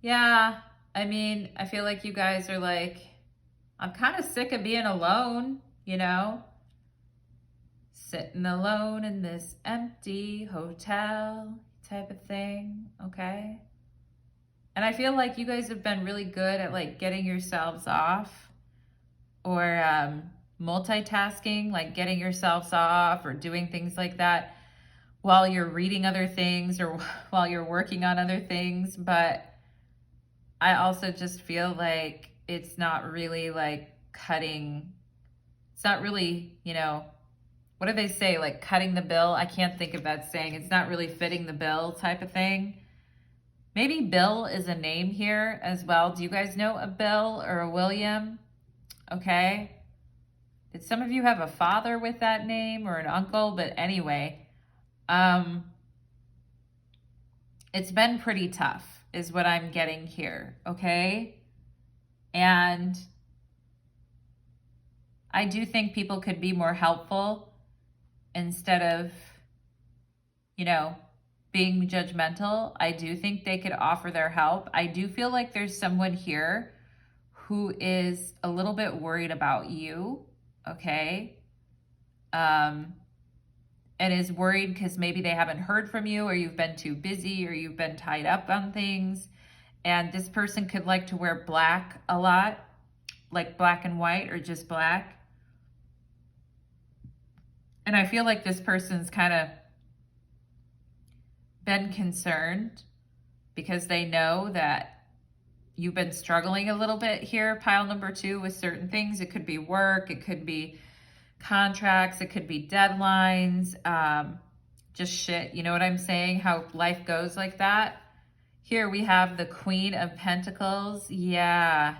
[SPEAKER 1] Yeah, I feel like you guys are like, I'm kind of sick of being alone, Sitting alone in this empty hotel type of thing, okay? And I feel like you guys have been really good at like getting yourselves off, or multitasking, like getting yourselves off or doing things like that while you're reading other things or while you're working on other things. But I also just feel like it's not really like cutting. It's not really, what do they say? Like cutting the bill? I can't think of that saying. It's not really fitting the bill type of thing. Maybe Bill is a name here as well. Do you guys know a Bill or a William? Okay. Did some of you have a father with that name or an uncle? But anyway, it's been pretty tough is what I'm getting here, okay? And I do think people could be more helpful instead of, being judgmental. I do think they could offer their help. I do feel like there's someone here who is a little bit worried about you, okay? And is worried because maybe they haven't heard from you, or you've been too busy, or you've been tied up on things. And this person could like to wear black a lot, like black and white or just black. And I feel like this person's kind of been concerned because they know that you've been struggling a little bit here, pile number 2, with certain things. It could be work, it could be contracts, it could be deadlines, just shit, you know what I'm saying? How life goes like that. Here we have the Queen of Pentacles. Yeah.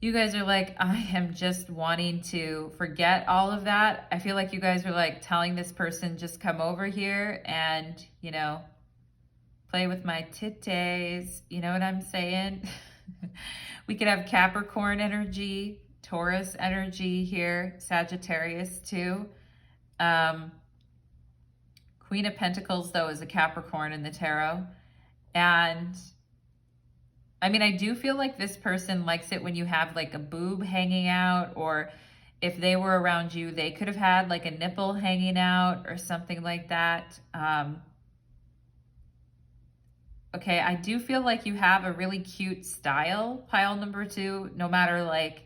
[SPEAKER 1] You guys are like, I am just wanting to forget all of that. I feel like you guys are like telling this person, just come over here and, play with my titties. You know what I'm saying? We could have Capricorn energy, Taurus energy here, Sagittarius too. Queen of Pentacles, though, is a Capricorn in the tarot. And I do feel like this person likes it when you have like a boob hanging out, or if they were around you, they could have had like a nipple hanging out or something like that. Okay, I do feel like you have a really cute style, pile number 2, no matter like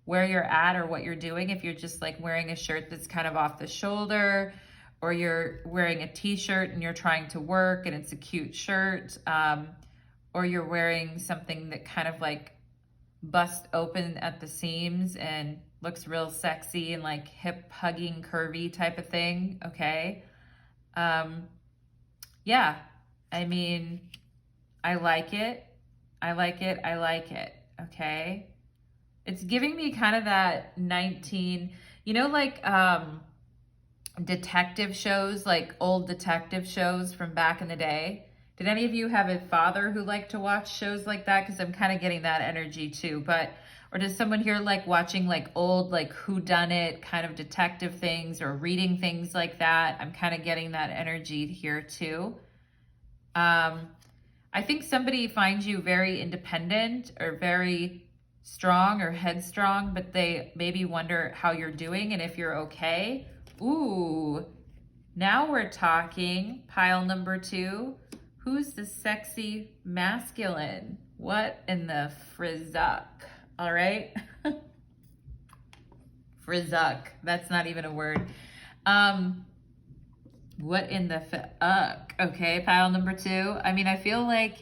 [SPEAKER 1] where you're at or what you're doing. If you're just like wearing a shirt that's kind of off the shoulder, or you're wearing a t-shirt and you're trying to work and it's a cute shirt, or you're wearing something that kind of like busts open at the seams and looks real sexy and like hip hugging, curvy type of thing, okay? Yeah, I like it. I like it. I like it, okay? It's giving me kind of that detective shows, like old detective shows from back in the day. Did any of you have a father who liked to watch shows like that? Because I'm kind of getting that energy too. Or does someone here like watching like old like whodunit kind of detective things or reading things like that? I'm kind of getting that energy here too. I think somebody finds you very independent or very strong or headstrong, but they maybe wonder how you're doing and if you're okay. Ooh, now we're talking. Pile number 2. Who's the sexy masculine? What in the frizuck? All right. Frizuck. That's not even a word. What in the okay, pile number 2. I mean, I feel like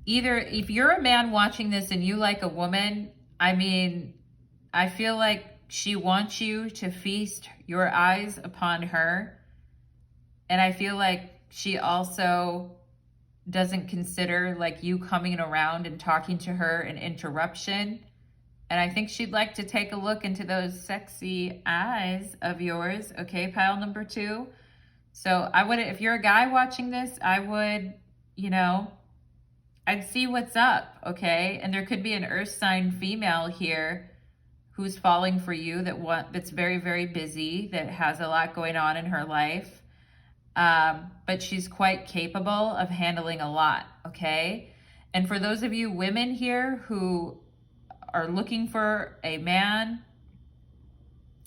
[SPEAKER 1] either if you're a man watching this and you like a woman, I mean, I feel like she wants you to feast your eyes upon her. And I feel like she also doesn't consider like you coming around and talking to her an interruption. And I think she'd like to take a look into those sexy eyes of yours. Okay, pile number 2. So I would, if you're a guy watching this, I would, you know, I'd see what's up, okay? And there could be an earth sign female here who's falling for you that's very, very busy, that has a lot going on in her life. But she's quite capable of handling a lot, okay? And for those of you women here who are looking for a man,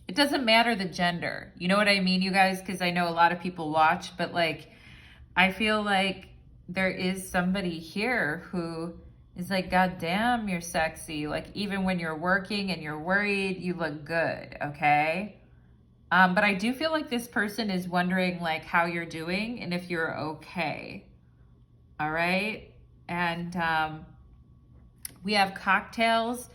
[SPEAKER 1] it doesn't matter the gender. You know what I mean, you guys? Because I know a lot of people watch, but like, I feel like there is somebody here who is like, God damn, you're sexy. Like, even when you're working and you're worried, you look good, okay? But I do feel like this person is wondering like how you're doing and if you're okay. All right. And we have cocktails,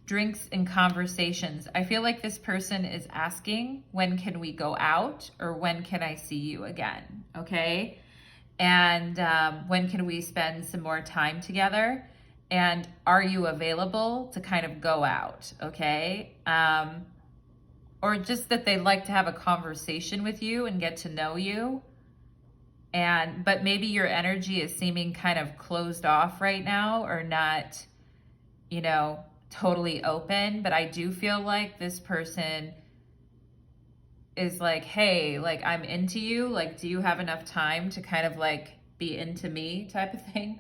[SPEAKER 1] drinks, and conversations. I feel like this person is asking, when can we go out, or when can I see you again? Okay. And when can we spend some more time together? And are you available to kind of go out? Okay. Or just that they'd like to have a conversation with you and get to know you. But maybe your energy is seeming kind of closed off right now, or not, you know, totally open. But I do feel like this person is like, hey, like, I'm into you. Like, do you have enough time to kind of like be into me type of thing?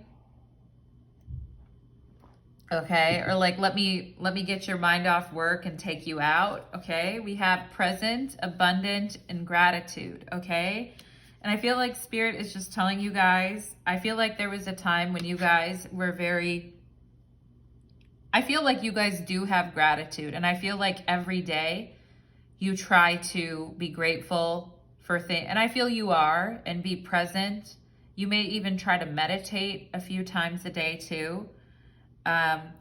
[SPEAKER 1] Okay, or like, let me get your mind off work and take you out. Okay, we have present, abundant, and gratitude. Okay, and I feel like Spirit is just telling you guys, I feel like there was a time when you guys were I feel like you guys do have gratitude, and I feel like every day you try to be grateful for things, and I feel you are, and be present. You may even try to meditate a few times a day too.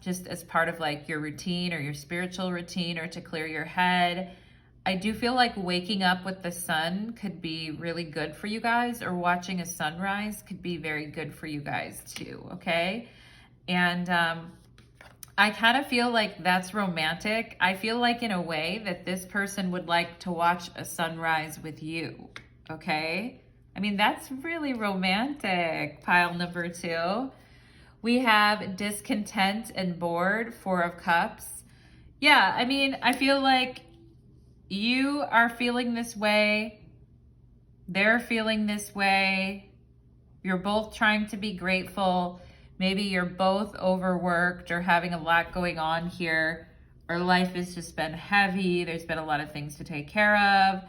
[SPEAKER 1] Just as part of like your routine or your spiritual routine, or to clear your head. I do feel like waking up with the sun could be really good for you guys, or watching a sunrise could be very good for you guys too, okay? And I kind of feel like that's romantic. I feel like in a way that this person would like to watch a sunrise with you, okay? I mean, that's really romantic, pile number 2. We have discontent and bored, 4 of Cups. Yeah, I mean, I feel like you are feeling this way. They're feeling this way. You're both trying to be grateful. Maybe you're both overworked or having a lot going on here, or life has just been heavy. There's been a lot of things to take care of.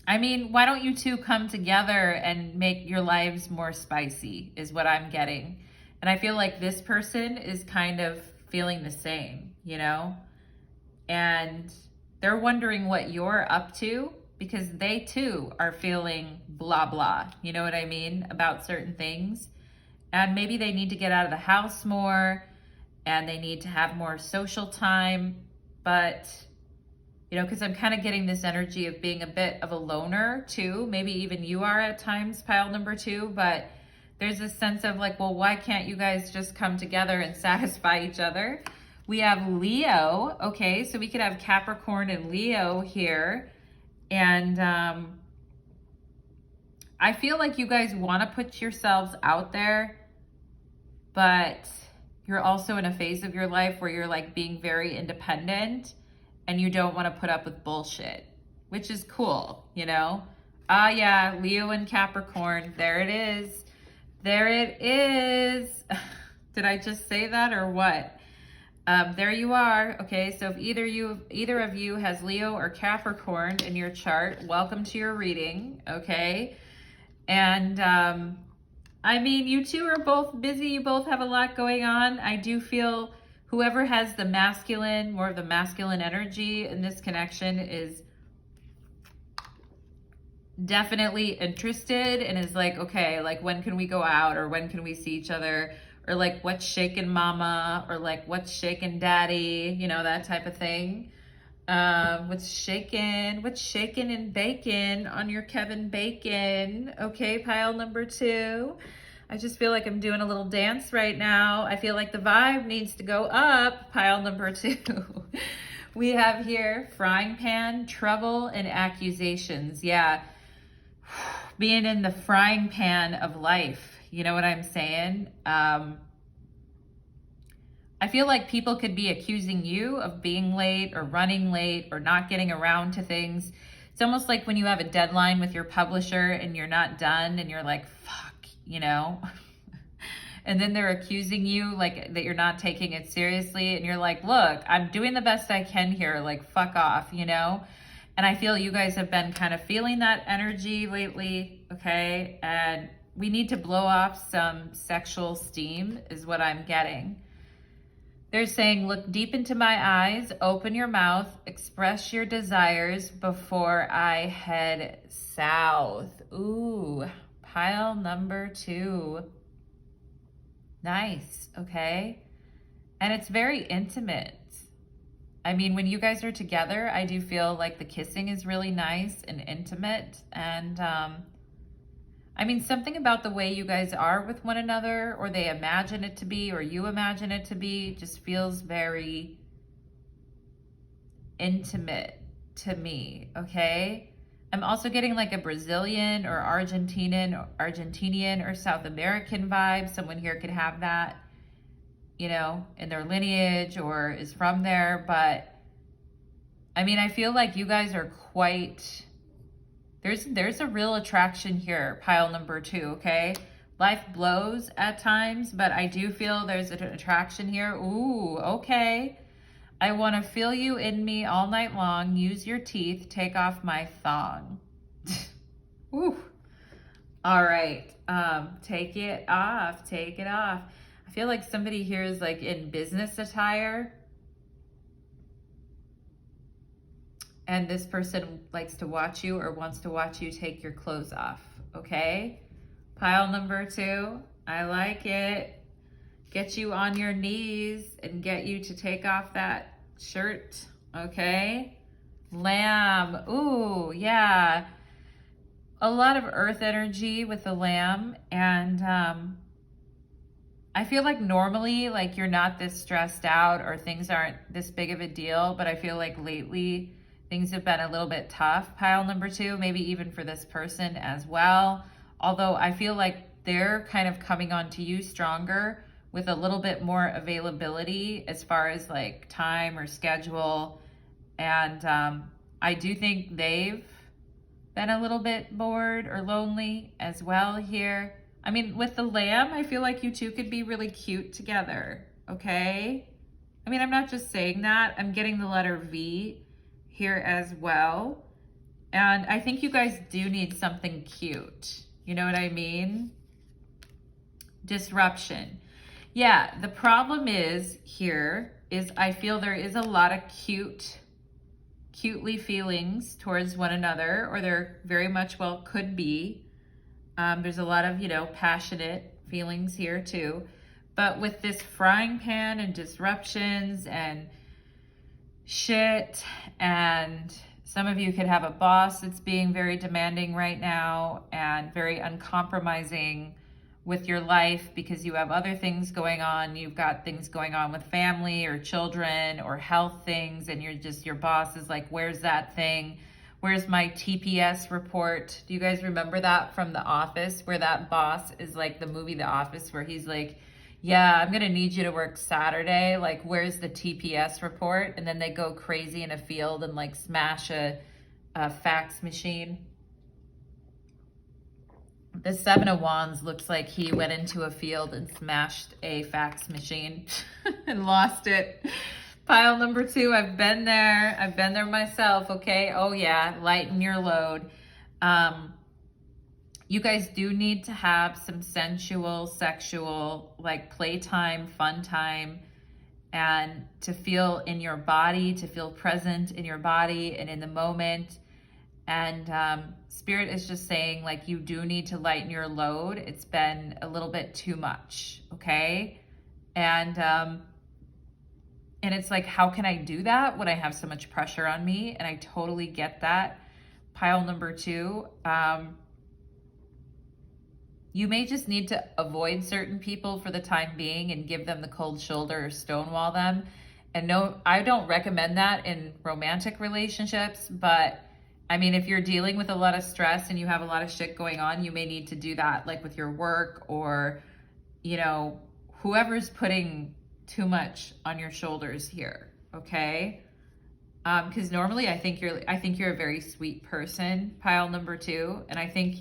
[SPEAKER 1] I mean, why don't you two come together and make your lives more spicy, is what I'm getting. And I feel like this person is kind of feeling the same, you know? And they're wondering what you're up to, because they too are feeling blah, blah. You know what I mean? About certain things. And maybe they need to get out of the house more, and they need to have more social time. But you know, because I'm kind of getting this energy of being a bit of a loner too. Maybe even you are at times, pile number 2. But there's a sense of like, well, why can't you guys just come together and satisfy each other? We have Leo. Okay, so we could have Capricorn and Leo here. And I feel like you guys want to put yourselves out there, but you're also in a phase of your life where you're like being very independent and you don't want to put up with bullshit, which is cool, you know? Ah, yeah, Leo and Capricorn. There it is. There it is. Did I just say that or what? There you are. Okay, so if either of you has Leo or Capricorn in your chart, welcome to your reading, okay? And I mean, you two are both busy. You both have a lot going on. I do feel whoever has the masculine, more of the masculine energy in this connection is definitely interested and is like, okay, like when can we go out, or when can we see each other, or like what's shaking mama, or like what's shaking daddy, you know, that type of thing. What's shaking and bacon on your Kevin Bacon. Okay, pile number 2. I just feel like I'm doing a little dance right now. I feel like the vibe needs to go up. Pile number 2. We have here frying pan, trouble, and accusations. Yeah, being in the frying pan of life. You know what I'm saying? I feel like people could be accusing you of being late or running late or not getting around to things. It's almost like when you have a deadline with your publisher and you're not done and you're like, fuck, you know? And then they're accusing you like that you're not taking it seriously. And you're like, look, I'm doing the best I can here. Like, fuck off, you know? And I feel you guys have been kind of feeling that energy lately, okay? And we need to blow off some sexual steam is what I'm getting. They're saying, look deep into my eyes, open your mouth, express your desires before I head south. Ooh, pile number 2. Nice, okay? And it's very intimate. I mean, when you guys are together, I do feel like the kissing is really nice and intimate. And I mean, something about the way you guys are with one another, or they imagine it to be, or you imagine it to be, just feels very intimate to me, okay? I'm also getting like a Brazilian or Argentinian or South American vibe. Someone here could have that, you know, in their lineage or is from there. But I mean, I feel like you guys are quite... There's a real attraction here, pile number 2, okay? Life blows at times, but I do feel there's an attraction here. Ooh, okay. I want to feel you in me all night long. Use your teeth. Take off my thong. Ooh. All right. Take it off. Take it off. I feel like somebody here is like in business attire. And this person likes to watch you or wants to watch you take your clothes off, okay? Pile number 2, I like it. Get you on your knees and get you to take off that shirt, okay? Lamb, ooh, yeah. A lot of earth energy with the lamb. And I feel like normally, like you're not this stressed out or things aren't this big of a deal, but I feel like lately, things have been a little bit tough, pile number 2, maybe even for this person as well. Although I feel like they're kind of coming on to you stronger with a little bit more availability as far as like time or schedule. And I do think they've been a little bit bored or lonely as well here. I mean, with the lamb, I feel like you two could be really cute together, okay? I mean, I'm not just saying that. I'm getting the letter V here as well. And I think you guys do need something cute. You know what I mean? Disruption. Yeah, the problem is here is I feel there is a lot of cutely feelings towards one another, or there very much well could be. There's a lot of, you know, passionate feelings here too. But with this frying pan and disruptions and shit, and some of you could have a boss that's being very demanding right now and very uncompromising with your life because you have other things going on. You've got things going on with family or children or health things, and your boss is like, where's that thing? Where's my TPS report? Do you guys remember that from The Office, where that boss is like the movie The Office, where he's like, yeah, I'm gonna need you to work Saturday. Like, where's the TPS report? And then they go crazy in a field and like smash a fax machine. The Seven of Wands looks like he went into a field and smashed a fax machine and lost it. Pile number 2, I've been there. I've been there myself, okay? Oh yeah, lighten your load. You guys do need to have some sensual, sexual, like playtime, fun time, and to feel in your body, to feel present in your body and in the moment. And Spirit is just saying, like, you do need to lighten your load. It's been a little bit too much, okay? And it's like, how can I do that when I have so much pressure on me? And I totally get that. Pile number 2, you may just need to avoid certain people for the time being and give them the cold shoulder or stonewall them. And no, I don't recommend that in romantic relationships, but I mean, if you're dealing with a lot of stress and you have a lot of shit going on, you may need to do that, like with your work or, you know, whoever's putting too much on your shoulders here, okay? Because normally I think you're a very sweet person, pile number 2, and I think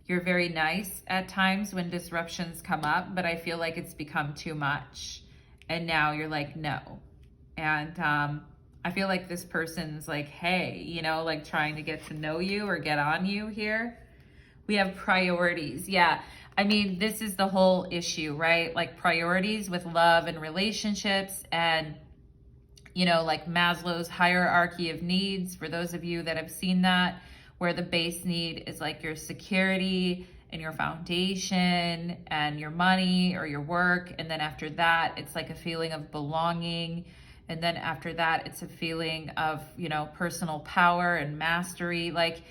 [SPEAKER 1] you're very nice at times when disruptions come up, but I feel like it's become too much, and now you're like, no. And I feel like this person's like, hey, you know, like trying to get to know you or get on you here. We have priorities. Yeah. I mean, this is the whole issue, right? Like priorities with love and relationships and, you know, like Maslow's hierarchy of needs, for those of you that have seen that, where the base need is like your security and your foundation and your money or your work. And then after that, it's like a feeling of belonging. And then after that, it's a feeling of, you know, personal power and mastery. Like,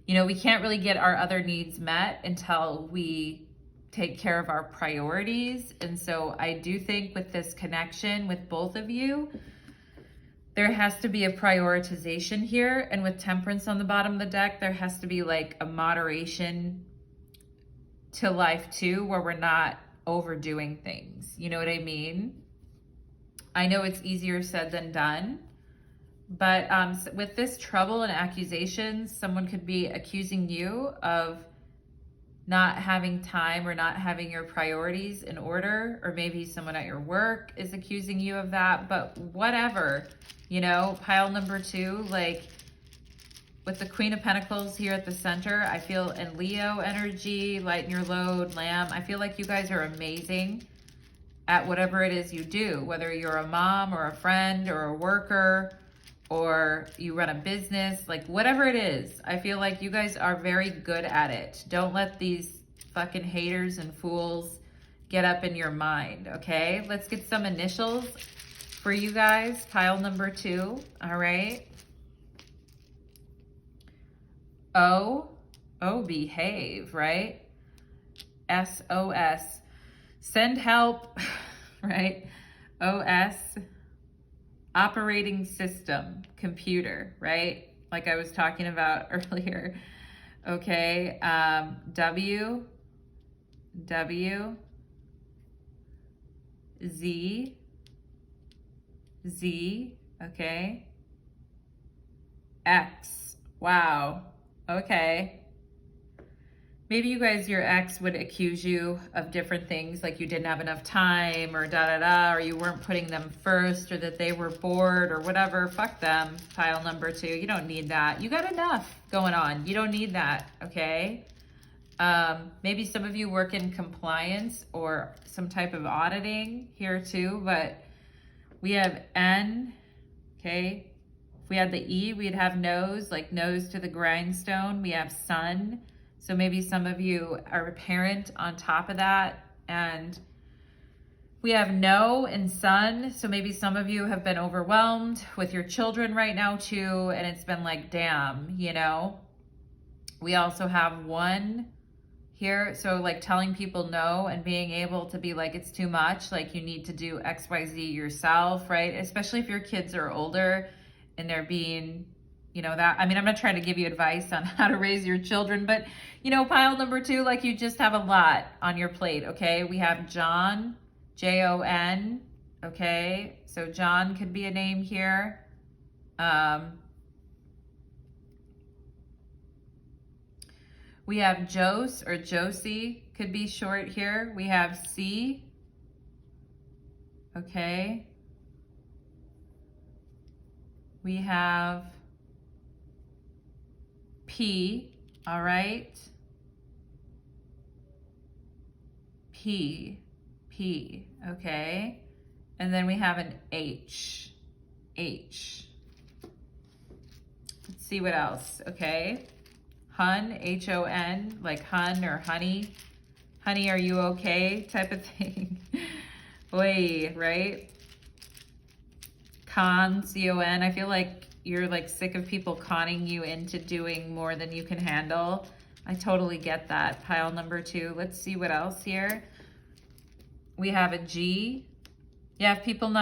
[SPEAKER 1] you know, we can't really get our other needs met until we take care of our priorities. And so I do think with this connection with both of you, there has to be a prioritization here. And with Temperance on the bottom of the deck, there has to be like a moderation to life too, where we're not overdoing things. You know what I mean? I know it's easier said than done, but with this trouble and accusations, someone could be accusing you of not having time or not having your priorities in order, or maybe someone at your work is accusing you of that, but whatever, you know, pile number 2, like with the Queen of Pentacles here at the center, I feel in Leo energy, lighten your load, Lamb, I feel like you guys are amazing at whatever it is you do, whether you're a mom or a friend or a worker or you run a business, like whatever it is, I feel like you guys are very good at it. Don't let these fucking haters and fools get up in your mind, okay? Let's get some initials for you guys. Pile number 2, all right? O, behave, right? SOS. Send help, right? OS, operating system, computer, right? Like I was talking about earlier. Okay, W, Z, okay. X, wow, okay. Maybe you guys, your ex would accuse you of different things, like you didn't have enough time or da-da-da, or you weren't putting them first, or that they were bored or whatever. Fuck them, pile number 2. You don't need that. You got enough going on. You don't need that, okay? Maybe some of you work in compliance or some type of auditing here too, but we have N, okay? If we had the E, we'd have nose, like nose to the grindstone. We have sun. So maybe some of you are a parent on top of that. And we have no and sun. So maybe some of you have been overwhelmed with your children right now too. And it's been like, damn, you know. We also have 1 here. So like telling people no and being able to be like, it's too much. Like you need to do X, Y, Z yourself, right? Especially if your kids are older and they're being, you know, that, I mean, I'm not trying to give you advice on how to raise your children, but, you know, pile number 2, like you just have a lot on your plate, okay? We have John, Jon, okay? So John could be a name here. We have Jose or Josie could be short here. We have C, okay? We have P, all right? P, okay? And then we have an H. Let's see what else, okay? Hun, H-O-N, like hun or honey. Honey, are you okay? Type of thing. Oi, right? Con, C-O-N. I feel like you're like sick of people conning you into doing more than you can handle. I totally get that. Pile number 2. Let's see what else here. We have a G. Yeah, if people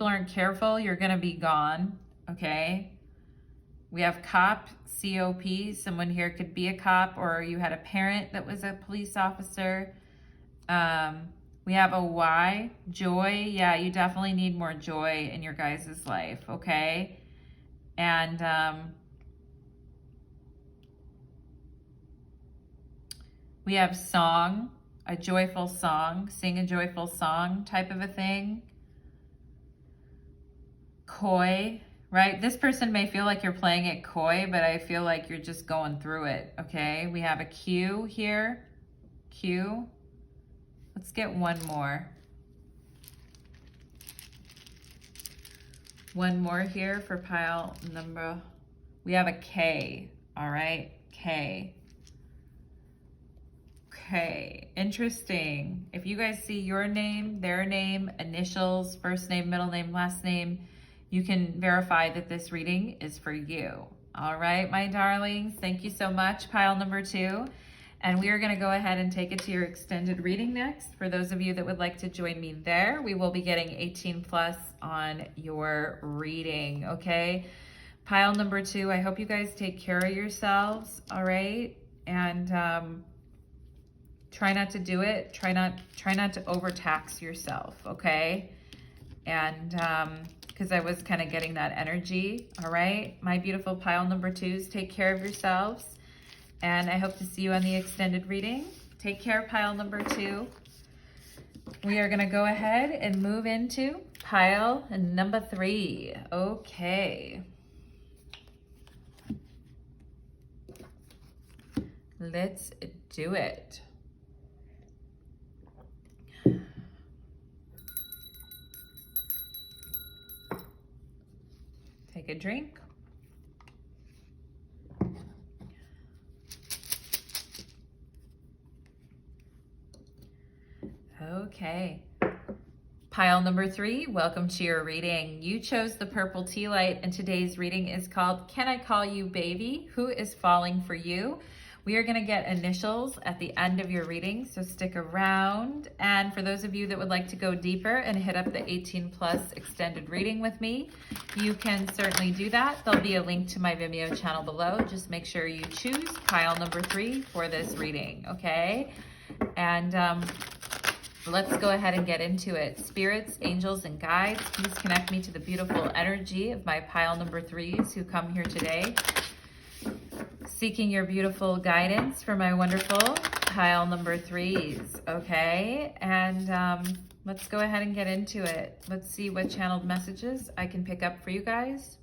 [SPEAKER 1] aren't careful, you're gonna be gone. Okay. We have cop, C-O-P. Someone here could be a cop, or you had a parent that was a police officer. We have a Y, joy. Yeah, you definitely need more joy in your guys' life, okay? And we have song, a joyful song, sing a joyful song type of a thing. Coy, right? This person may feel like you're playing it coy, but I feel like you're just going through it, okay? We have a Q here, Q. Let's get one more. One more here for pile number. We have a K, all right? K. Okay, interesting. If you guys see your name, their name, initials, first name, middle name, last name, you can verify that this reading is for you. All right, my darlings, thank you so much, pile number 2. And we are going to go ahead and take it to your extended reading next. For those of you that would like to join me there, we will be getting 18 plus on your reading, okay? Pile number 2, I hope you guys take care of yourselves, all right? And try not to do it. Try not to overtax yourself, okay? And because I was kind of getting that energy, all right? My beautiful pile number 2s, take care of yourselves. And I hope to see you on the extended reading. Take care, pile number 2. We are gonna go ahead and move into pile number 3. Okay. Let's do it. Take a drink. Okay. Pile number 3, welcome to your reading. You chose the purple tea light, and today's reading is called Can I Call You Baby? Who is Falling for You? We are going to get initials at the end of your reading, so stick around. And for those of you that would like to go deeper and hit up the 18 plus extended reading with me, you can certainly do that. There'll be a link to my Vimeo channel below. Just make sure you choose pile number 3 for this reading, okay? And let's go ahead and get into it. Spirits, angels, and guides, please connect me to the beautiful energy of my pile number 3s who come here today, seeking your beautiful guidance for my wonderful pile number 3s, okay? And let's go ahead and get into it. Let's see what channeled messages I can pick up for you guys.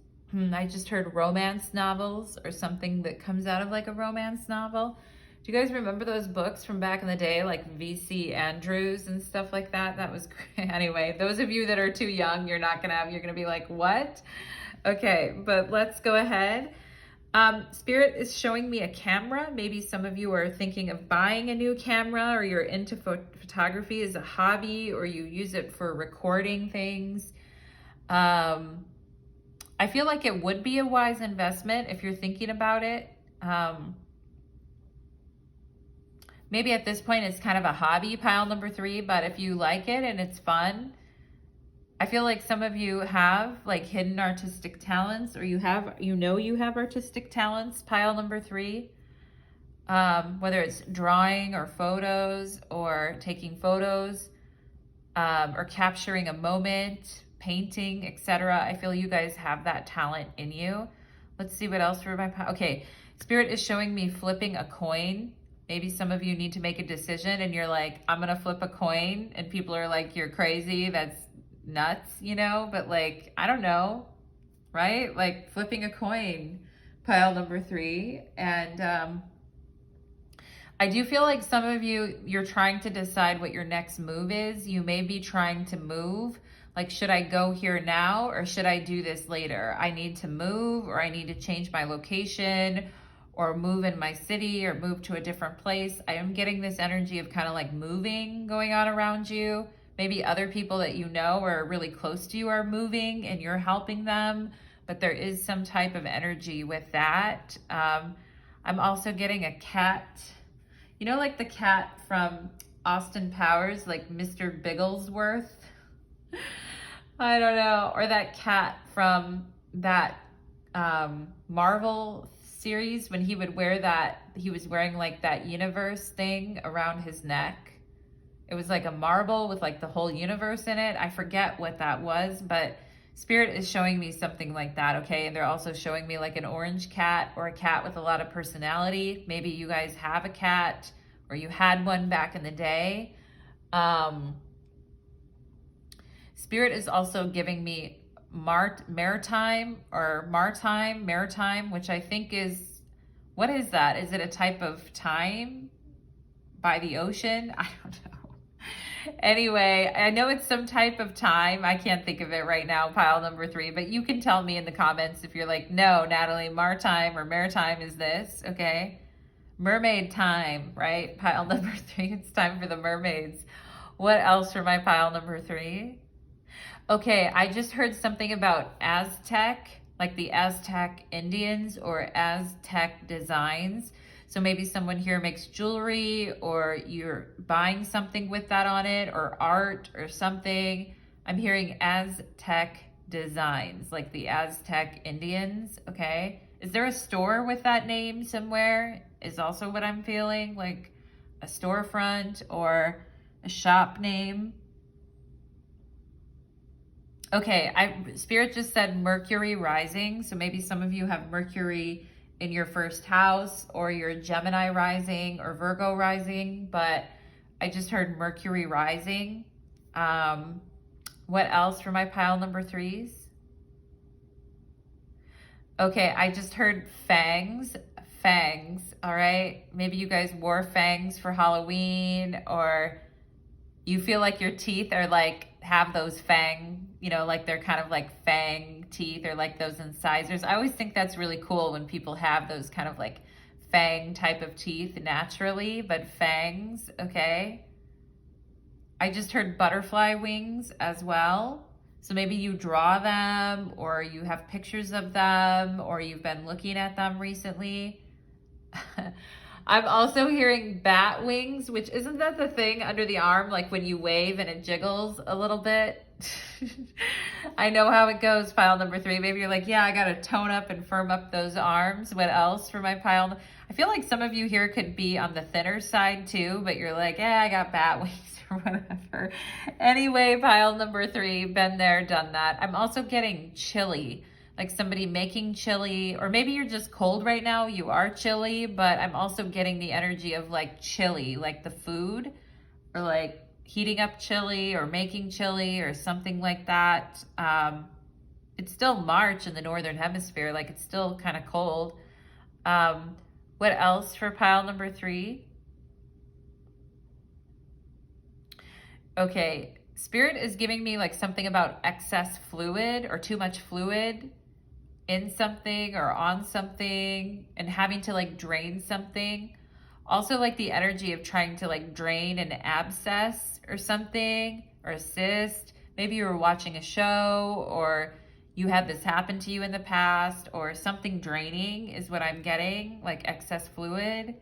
[SPEAKER 1] I just heard romance novels, or something that comes out of like a romance novel. Do you guys remember those books from back in the day, like V.C. Andrews and stuff like that? That was great. Anyway, those of you that are too young, you're gonna be like, what? Okay, but let's go ahead. Spirit is showing me a camera. Maybe some of you are thinking of buying a new camera, or you're into photography as a hobby, or you use it for recording things. I feel like it would be a wise investment if you're thinking about it. Maybe at this point it's kind of a hobby, pile number 3, but if you like it and it's fun, I feel like some of you have like hidden artistic talents, or you have artistic talents, pile number 3. Whether it's drawing or photos or taking photos, or capturing a moment, painting, etc. I feel you guys have that talent in you. Let's see what else for my okay. Spirit is showing me flipping a coin. Maybe some of you need to make a decision and you're like, I'm gonna flip a coin, and people are like, you're crazy, that's nuts, you know? But like, I don't know, right? Like flipping a coin, pile number 3. And I do feel like some of you, you're trying to decide what your next move is. You may be trying to move. Like, should I go here now or should I do this later? I need to move, or I need to change my location, or move in my city, or move to a different place. I am getting this energy of kind of like moving going on around you. Maybe other people that you know or are really close to you are moving and you're helping them, but there is some type of energy with that. I'm also getting a cat. You know, like the cat from Austin Powers, like Mr. Bigglesworth? I don't know. Or that cat from that Marvel series, when he would wear that, he was wearing like that universe thing around his neck. It was like a marble with like the whole universe in it. I forget what that was, but Spirit is showing me something like that, okay? And they're also showing me like an orange cat, or a cat with a lot of personality. Maybe you guys have a cat, or you had one back in the day. Spirit is also giving me maritime, which I think is, what is that? Is it a type of time by the ocean? I don't know. Anyway, I know it's some type of time. I can't think of it right now, pile number 3, but you can tell me in the comments if you're like, no, Natalie, maritime is this, okay? Mermaid time, right? Pile number 3, it's time for the mermaids. What else for my pile number 3? Okay, I just heard something about Aztec, like the Aztec Indians or Aztec designs. So maybe someone here makes jewelry, or you're buying something with that on it, or art or something. I'm hearing Aztec designs, like the Aztec Indians, okay? Is there a store with that name somewhere? Is also what I'm feeling, like a storefront or a shop name. Okay, Spirit just said Mercury rising. So maybe some of you have Mercury in your first house, or your Gemini rising or Virgo rising, but I just heard Mercury rising. What else for my pile number 3s? Okay, I just heard fangs, all right? Maybe you guys wore fangs for Halloween, or you feel like your teeth are like, have those fang, you know, like they're kind of like fang teeth, or like those incisors. I always think that's really cool when people have those kind of like fang type of teeth naturally, but fangs, okay? I just heard butterfly wings as well. So maybe you draw them, or you have pictures of them, or you've been looking at them recently. I'm also hearing bat wings, which isn't that the thing under the arm, like when you wave and it jiggles a little bit? I know how it goes, pile number 3. Maybe you're like, yeah, I got to tone up and firm up those arms. What else for my pile? I feel like some of you here could be on the thinner side too, but you're like, yeah, I got bat wings or whatever. Anyway, pile number 3, been there, done that. I'm also getting chilly, like somebody making chili, or maybe you're just cold right now. You are chilly, but I'm also getting the energy of like chili, like the food, or like heating up chili or making chili or something like that. It's still March in the Northern Hemisphere, like it's still kind of cold. What else for pile number 3? Okay, Spirit is giving me like something about excess fluid or too much fluid in something or on something, and having to like drain something. Also like the energy of trying to like drain an abscess or something, or a cyst. Maybe you were watching a show, or you had this happen to you in the past, or something draining is what I'm getting, like excess fluid.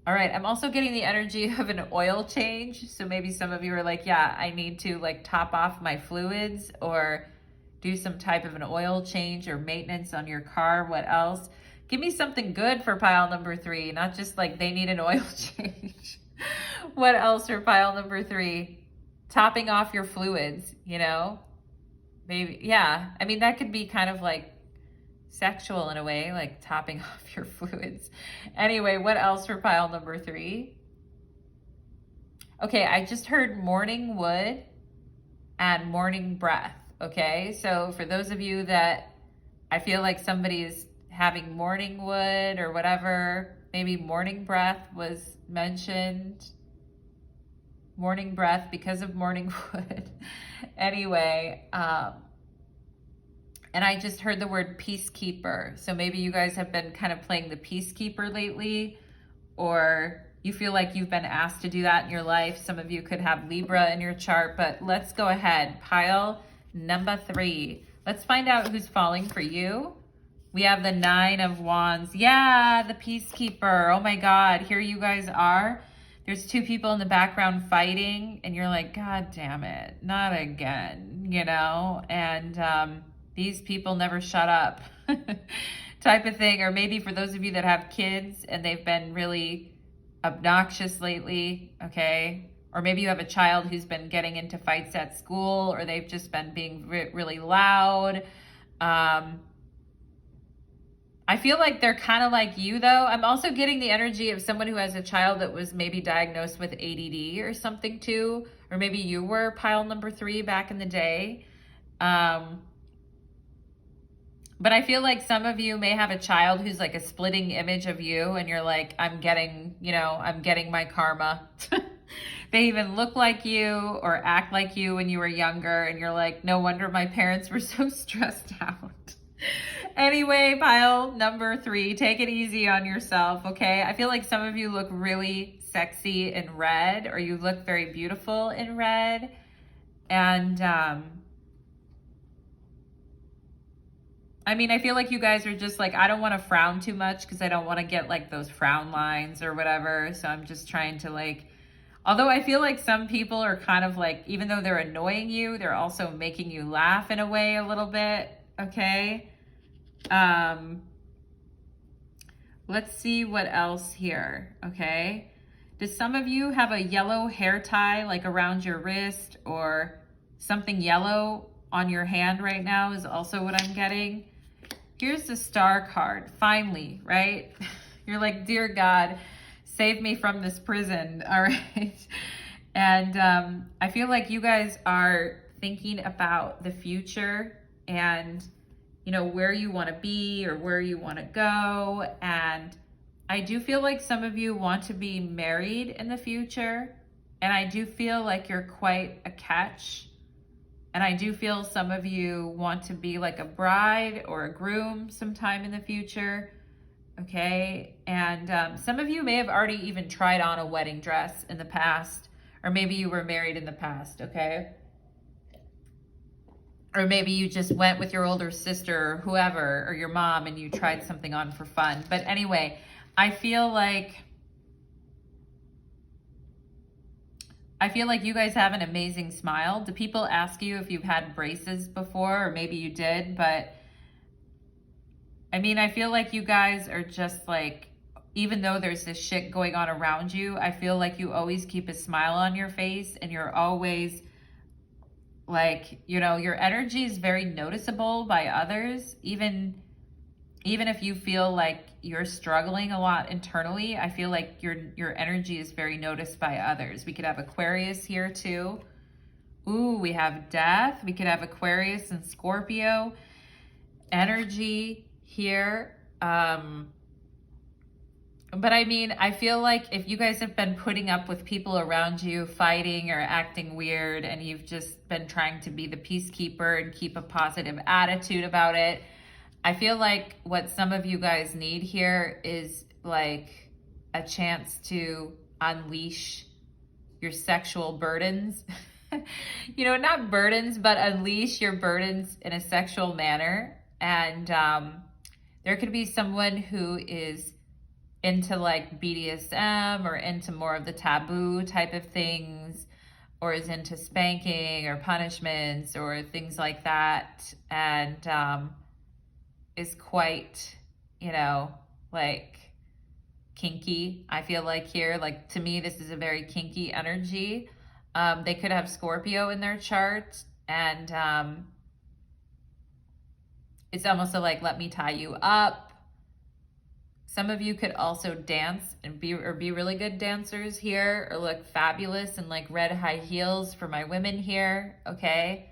[SPEAKER 1] All right, I'm also getting the energy of an oil change. So maybe some of you are like, yeah, I need to like top off my fluids or do some type of an oil change or maintenance on your car. What else? Give me something good for pile number 3, not just like they need an oil change. What else for pile number 3? Topping off your fluids, you know? Maybe, yeah. I mean, that could be kind of like sexual in a way, like topping off your fluids. Anyway, what else for pile number 3? Okay, I just heard morning wood and morning breath. Okay, so for those of you that I feel like somebody is having morning wood or whatever, maybe morning breath was mentioned. Morning breath because of morning wood. Anyway, and I just heard the word peacekeeper. So maybe you guys have been kind of playing the peacekeeper lately, or you feel like you've been asked to do that in your life. Some of you could have Libra in your chart, but let's go ahead. Pile number 3. Let's find out who's falling for you. We have the 9 of Wands. Yeah, the peacekeeper. Oh my God, here you guys are. There's 2 people in the background fighting, and you're like, God damn it, not again, you know? And these people never shut up type of thing. Or maybe for those of you that have kids and they've been really obnoxious lately, okay? Or maybe you have a child who's been getting into fights at school, or they've just been being really loud. I feel like they're kind of like you, though. I'm also getting the energy of someone who has a child that was maybe diagnosed with ADD or something too. Or maybe you were pile number 3 back in the day. But I feel like some of you may have a child who's like a splitting image of you, and you're like, I'm getting my karma. They even look like you or act like you when you were younger, and you're like, no wonder my parents were so stressed out. Anyway, pile number 3, take it easy on yourself, okay? I feel like some of you look really sexy in red, or you look very beautiful in red. And I mean, I feel like you guys are just like, I don't want to frown too much because I don't want to get like those frown lines or whatever. So I'm just trying to like, although I feel like some people are kind of like, even though they're annoying you, they're also making you laugh in a way a little bit, okay? Let's see what else here, okay? Does some of you have a yellow hair tie like around your wrist, or something yellow on your hand right now is also what I'm getting. Here's the Star card, finally, right? You're like, dear God, save me from this prison, all right? And I feel like you guys are thinking about the future and, you know, where you want to be or where you want to go. And I do feel like some of you want to be married in the future. And I do feel like you're quite a catch. And I do feel some of you want to be like a bride or a groom sometime in the future, okay? And some of you may have already even tried on a wedding dress in the past, or maybe you were married in the past, okay? Or maybe you just went with your older sister or whoever, or your mom, and you tried something on for fun. But anyway, I feel like you guys have an amazing smile. Do people ask you if you've had braces before, or maybe you did? But I mean, I feel like you guys are just like, even though there's this shit going on around you, I feel like you always keep a smile on your face, and you're always like, you know, your energy is very noticeable by others. Even if you feel like you're struggling a lot internally, I feel like your energy is very noticed by others. We could have Aquarius here too. Ooh, we have Death. We could have Aquarius and Scorpio energy here. But I mean, I feel like if you guys have been putting up with people around you fighting or acting weird, and you've just been trying to be the peacekeeper and keep a positive attitude about it, I feel like what some of you guys need here is like a chance to unleash your sexual burdens. You know, not burdens, but unleash your burdens in a sexual manner. And there could be someone who is into like BDSM or into more of the taboo type of things, or is into spanking or punishments or things like that, and is quite, you know, like kinky. I feel like here, like to me, this is a very kinky energy. They could have Scorpio in their chart, and it's almost a like, let me tie you up. Some of you could also dance and be really good dancers here, or look fabulous in like red high heels for my women here, okay?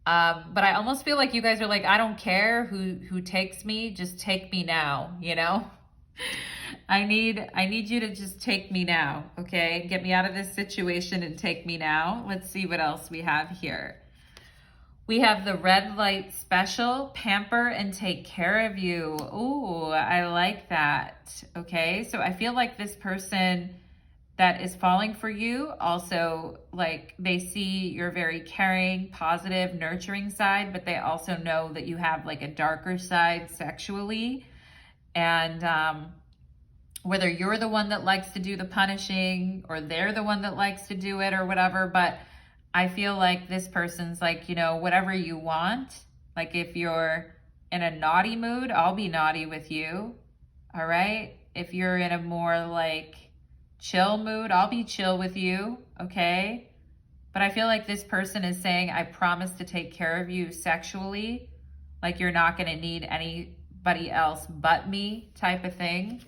[SPEAKER 1] But I almost feel like you guys are like, I don't care who takes me, just take me now, you know? I need you to just take me now, okay? Get me out of this situation and take me now. Let's see what else we have here. We have the red light special, pamper and take care of you. Ooh, I like that. Okay, so I feel like this person that is falling for you also, like, they see your very caring, positive, nurturing side, but they also know that you have like a darker side sexually. And whether you're the one that likes to do the punishing or they're the one that likes to do it or whatever, but I feel like this person's like, you know, whatever you want. Like if you're in a naughty mood, I'll be naughty with you. All right. If you're in a more like chill mood, I'll be chill with you. Okay. But I feel like this person is saying, I promise to take care of you sexually. Like you're not going to need anybody else but me type of thing.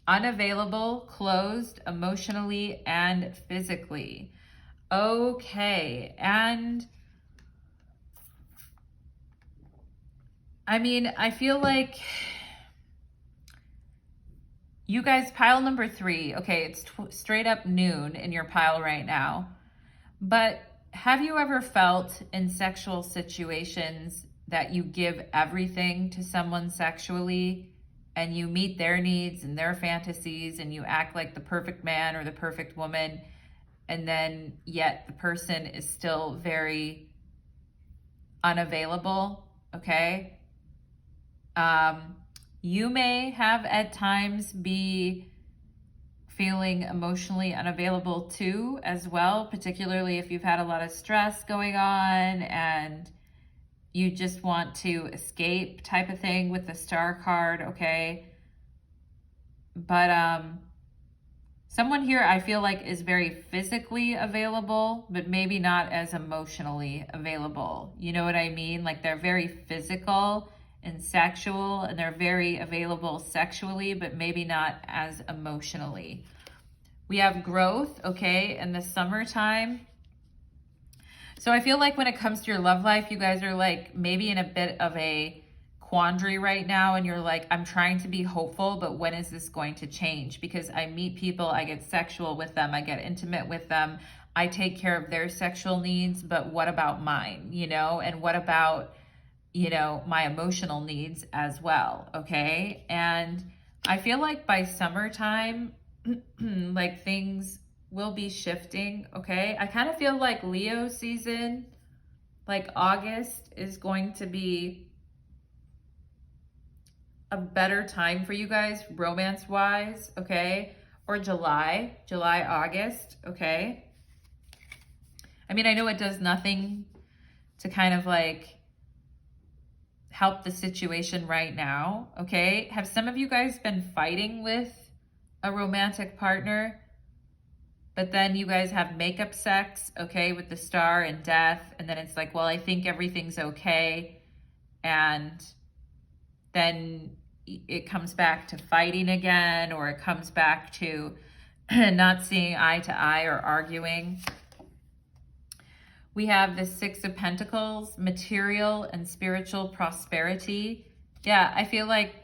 [SPEAKER 1] Unavailable, closed, emotionally and physically. Okay, and I mean, I feel like you guys, pile number 3, okay, it's straight up noon in your pile right now, but have you ever felt in sexual situations that you give everything to someone sexually and you meet their needs and their fantasies and you act like the perfect man or the perfect woman, and then yet the person is still very unavailable, okay? You may have at times be feeling emotionally unavailable too as well, particularly if you've had a lot of stress going on and you just want to escape type of thing with the Star card, okay? But someone here I feel like is very physically available, but maybe not as emotionally available. You know what I mean? Like they're very physical and sexual, and they're very available sexually, but maybe not as emotionally. We have growth, okay, in the summertime. So I feel like when it comes to your love life, you guys are like maybe in a bit of a quandary right now, and you're like, I'm trying to be hopeful, but when is this going to change? Because I meet people, I get sexual with them, I get intimate with them, I take care of their sexual needs, but what about mine, you know? And what about, you know, my emotional needs as well, okay? And I feel like by summertime, like things will be shifting, okay? I kind of feel like Leo season, like August is going to be a better time for you guys romance-wise, okay? Or July, August, okay? I mean, I know it does nothing to kind of like help the situation right now, okay? Have some of you guys been fighting with a romantic partner, but then you guys have makeup sex, okay, with the Star and Death, and then it's like, well, I think everything's okay, and then it comes back to fighting again, or it comes back to not seeing eye to eye or arguing. We have the 6 of Pentacles, material and spiritual prosperity. Yeah, I feel like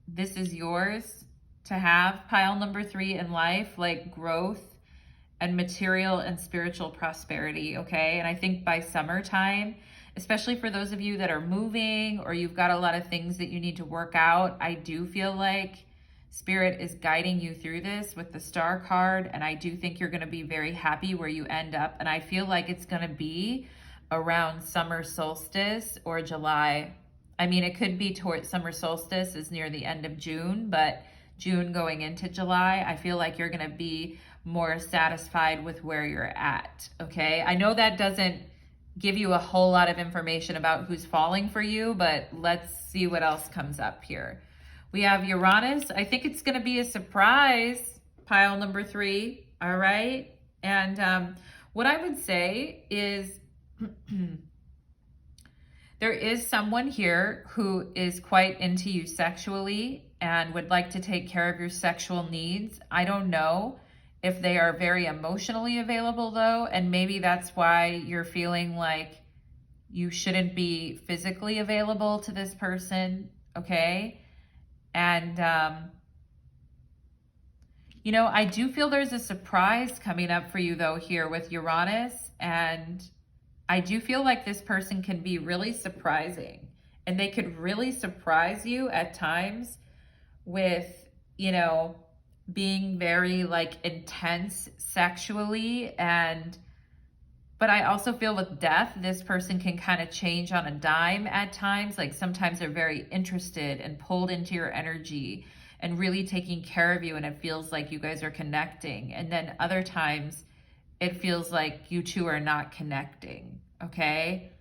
[SPEAKER 1] this is yours to have, pile number 3 in life, like growth and material and spiritual prosperity, okay? And I think by summertime, especially for those of you that are moving or you've got a lot of things that you need to work out, I do feel like Spirit is guiding you through this with the Star card, and I do think you're going to be very happy where you end up, and I feel like it's going to be around summer solstice or July. I mean, it could be towards summer solstice is near the end of June, but June going into July, I feel like you're going to be more satisfied with where you're at, okay? I know that doesn't give you a whole lot of information about who's falling for you, but let's see what else comes up here. We have Uranus. I think it's going to be a surprise, pile number 3, all right? And what I would say is there is someone here who is quite into you sexually and would like to take care of your sexual needs. I don't know if they are very emotionally available though, and maybe that's why you're feeling like you shouldn't be physically available to this person, okay? And, you know, I do feel there's a surprise coming up for you though here with Uranus, and I do feel like this person can be really surprising, and they could really surprise you at times with, you know, being very like intense sexually. But I also feel with death, this person can kind of change on a dime at times. Like sometimes they're very interested and pulled into your energy and really taking care of you, and it feels like you guys are connecting. And then other times it feels like you two are not connecting, okay?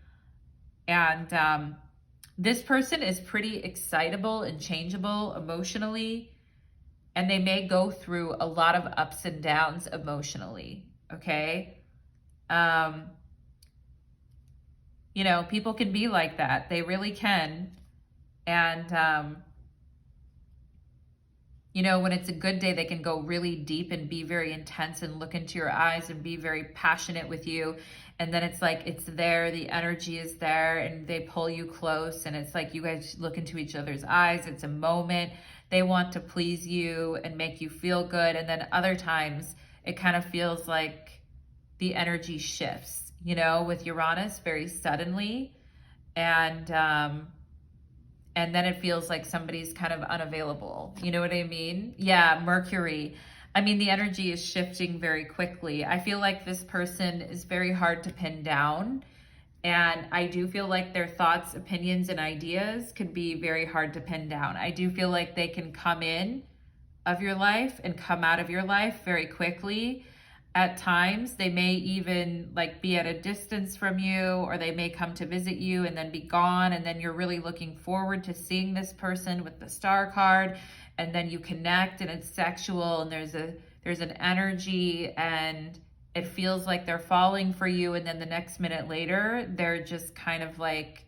[SPEAKER 1] And this person is pretty excitable and changeable emotionally, and they may go through a lot of ups and downs emotionally, okay? You know, people can be like that. They really can. And, you know, when it's a good day, they can go really deep and be very intense and look into your eyes and be very passionate with you. And then it's like, it's there, the energy is there, and they pull you close, and it's like you guys look into each other's eyes. It's a moment. They want to please you and make you feel good. And then other times it kind of feels like the energy shifts, you know, with Uranus very suddenly. And then it feels like somebody's kind of unavailable. You know what I mean? Yeah, Mercury. I mean, the energy is shifting very quickly. I feel like this person is very hard to pin down. And I do feel like their thoughts, opinions, and ideas could be very hard to pin down. I do feel like they can come in of your life and come out of your life very quickly. At times, they may even like be at a distance from you, or they may come to visit you and then be gone. And then you're really looking forward to seeing this person with the star card. And then you connect and it's sexual, and there's an energy, and it feels like they're falling for you. And then the next minute later, they're just kind of like,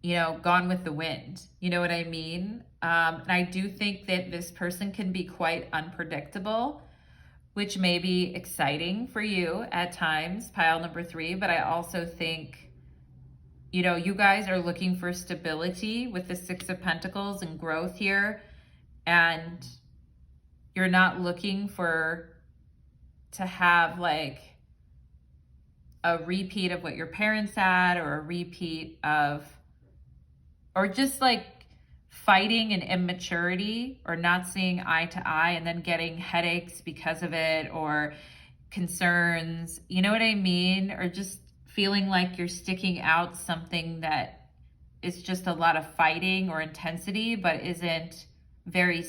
[SPEAKER 1] you know, gone with the wind. You know what I mean? And I do think that this person can be quite unpredictable, which may be exciting for you at times, pile number 3. But I also think, you know, you guys are looking for stability with the 6 of Pentacles and growth here. And you're not looking to have like a repeat of what your parents had, or a repeat of, or just like fighting and immaturity, or not seeing eye to eye and then getting headaches because of it, or concerns, you know what I mean? Or just feeling like you're sticking out something that is just a lot of fighting or intensity, but isn't very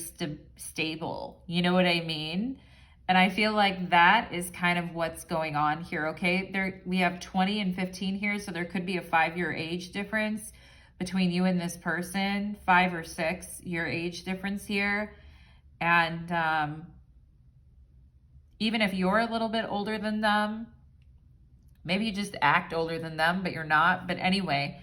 [SPEAKER 1] stable. You know what I mean? And I feel like that is kind of what's going on here, okay? There, we have 20 and 15 here, so there could be a 5-year age difference between you and this person, 5 or 6-year age difference here. And even if you're a little bit older than them, maybe you just act older than them, but you're not. But anyway,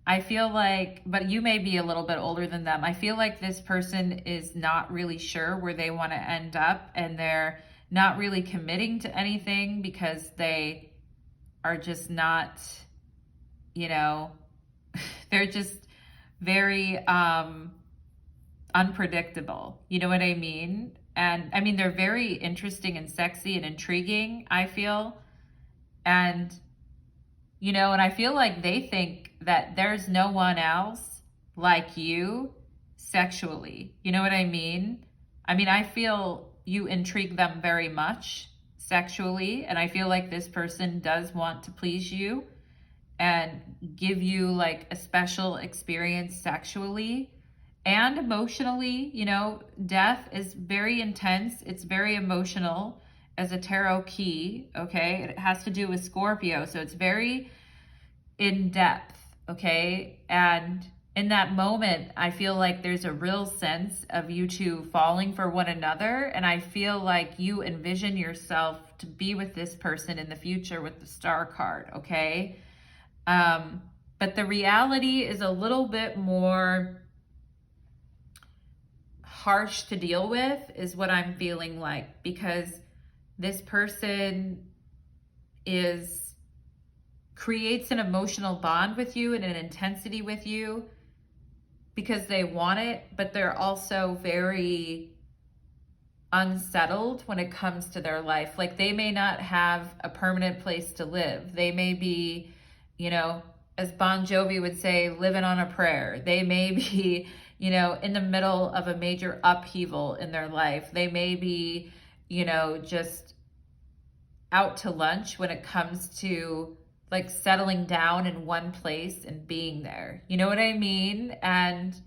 [SPEAKER 1] I feel like, but you may be a little bit older than them. I feel like this person is not really sure where they want to end up, and they're not really committing to anything because they are just not, you know, they're just very unpredictable. You know what I mean? And I mean, they're very interesting and sexy and intriguing, I feel. And, you know, and I feel like they think that there's no one else like you sexually. You know what I mean? I mean, I feel you intrigue them very much sexually. And I feel like this person does want to please you and give you like a special experience sexually. and emotionally. You know, death is very intense. It's very emotional as a tarot key, okay? It has to do with Scorpio, so it's very in depth, okay? And in that moment, I feel like there's a real sense of you two falling for one another. And I feel like you envision yourself to be with this person in the future with the Star card, okay? But the reality is a little bit more harsh to deal with, is what I'm feeling like, because this person creates an emotional bond with you and an intensity with you because they want it, but they're also very unsettled when it comes to their life. Like, they may not have a permanent place to live. They may be, you know, as Bon Jovi would say, living on a prayer. They may be, you know, in the middle of a major upheaval in their life. They may be, you know, just out to lunch when it comes to like settling down in one place and being there. You know what I mean? And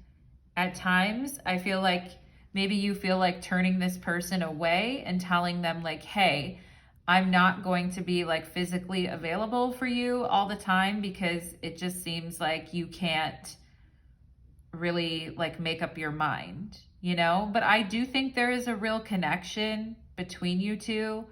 [SPEAKER 1] at times I feel like maybe you feel like turning this person away and telling them like, hey, I'm not going to be like physically available for you all the time because it just seems like you can't really like make up your mind, you know? But I do think there is a real connection between you two.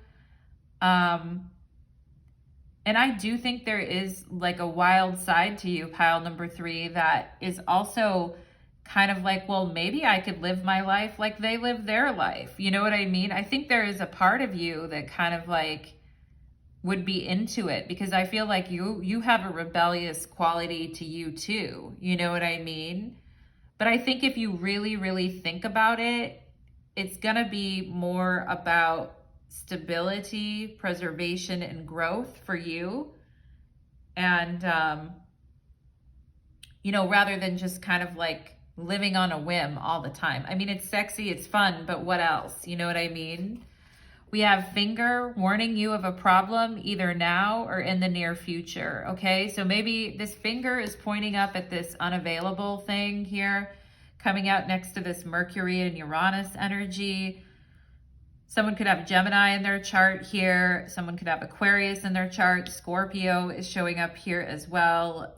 [SPEAKER 1] And I do think there is like a wild side to you, pile number 3, that is also kind of like, well, maybe I could live my life like they live their life. You know what I mean? I think there is a part of you that kind of like would be into it, because I feel like you have a rebellious quality to you too. You know what I mean? But I think if you really, really think about it, it's gonna be more about stability, preservation, and growth for you. And, you know, rather than just kind of like living on a whim all the time. I mean, it's sexy, it's fun, but what else? You know what I mean? We have finger warning you of a problem either now or in the near future, okay? So maybe this finger is pointing up at this unavailable thing here, coming out next to this Mercury and Uranus energy. Someone could have Gemini in their chart here. Someone could have Aquarius in their chart. Scorpio is showing up here as well.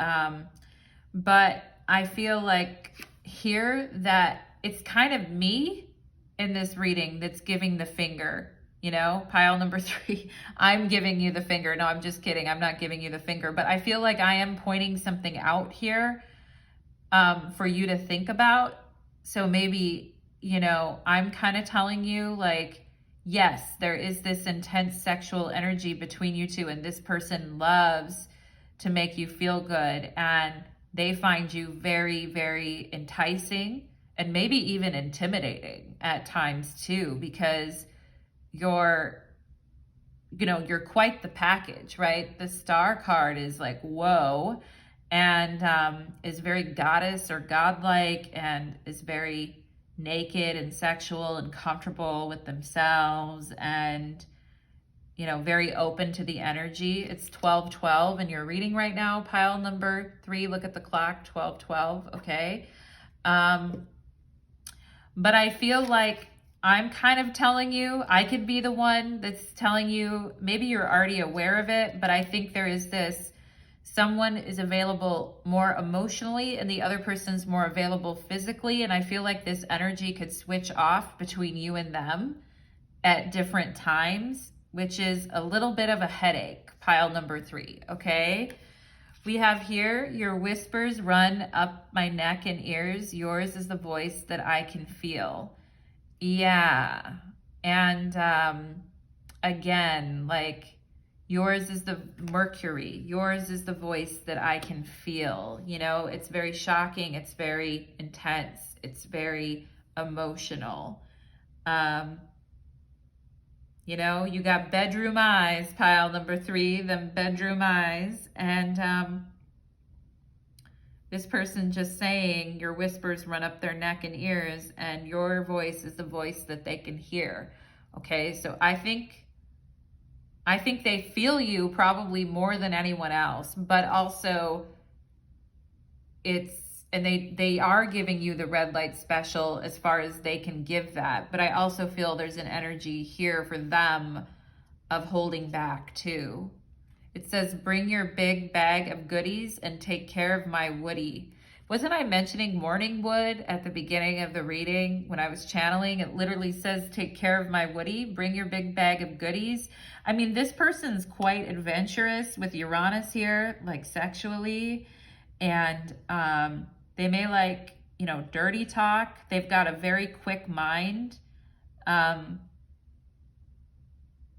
[SPEAKER 1] But I feel like here that it's kind of me in this reading that's giving the finger, you know, pile number 3. I'm giving you the finger. No, I'm just kidding. I'm not giving you the finger, but I feel like I am pointing something out here for you to think about. So maybe, you know, I'm kind of telling you like, yes, there is this intense sexual energy between you two, and this person loves to make you feel good, and they find you very, very enticing and maybe even intimidating at times too, because you're quite the package, right? The Star card is like, whoa, and is very goddess or godlike, and is very naked and sexual and comfortable with themselves, and, you know, very open to the energy. It's 12:12 in your reading right now, pile number 3. Look at the clock, 12:12, okay? But I feel like I'm kind of telling you, I could be the one that's telling you, maybe you're already aware of it, but I think there is this, someone is available more emotionally and the other person's more available physically. And I feel like this energy could switch off between you and them at different times, which is a little bit of a headache, pile number 3, okay? We have here, your whispers run up my neck and ears. Yours is the voice that I can feel. Yeah. And again, like, yours is the Mercury. Yours is the voice that I can feel. You know, it's very shocking. It's very intense. It's very emotional. You know, you got bedroom eyes, pile number 3, them bedroom eyes. And this person just saying your whispers run up their neck and ears, and your voice is the voice that they can hear. Okay, so I think they feel you probably more than anyone else, but also it's and they are giving you the red light special as far as they can give that. But I also feel there's an energy here for them of holding back too. It says, bring your big bag of goodies and take care of my Woody. Wasn't I mentioning morning wood at the beginning of the reading when I was channeling? It literally says, take care of my Woody, bring your big bag of goodies. I mean, this person's quite adventurous with Uranus here, like sexually. And they may like, you know, dirty talk. They've got a very quick mind.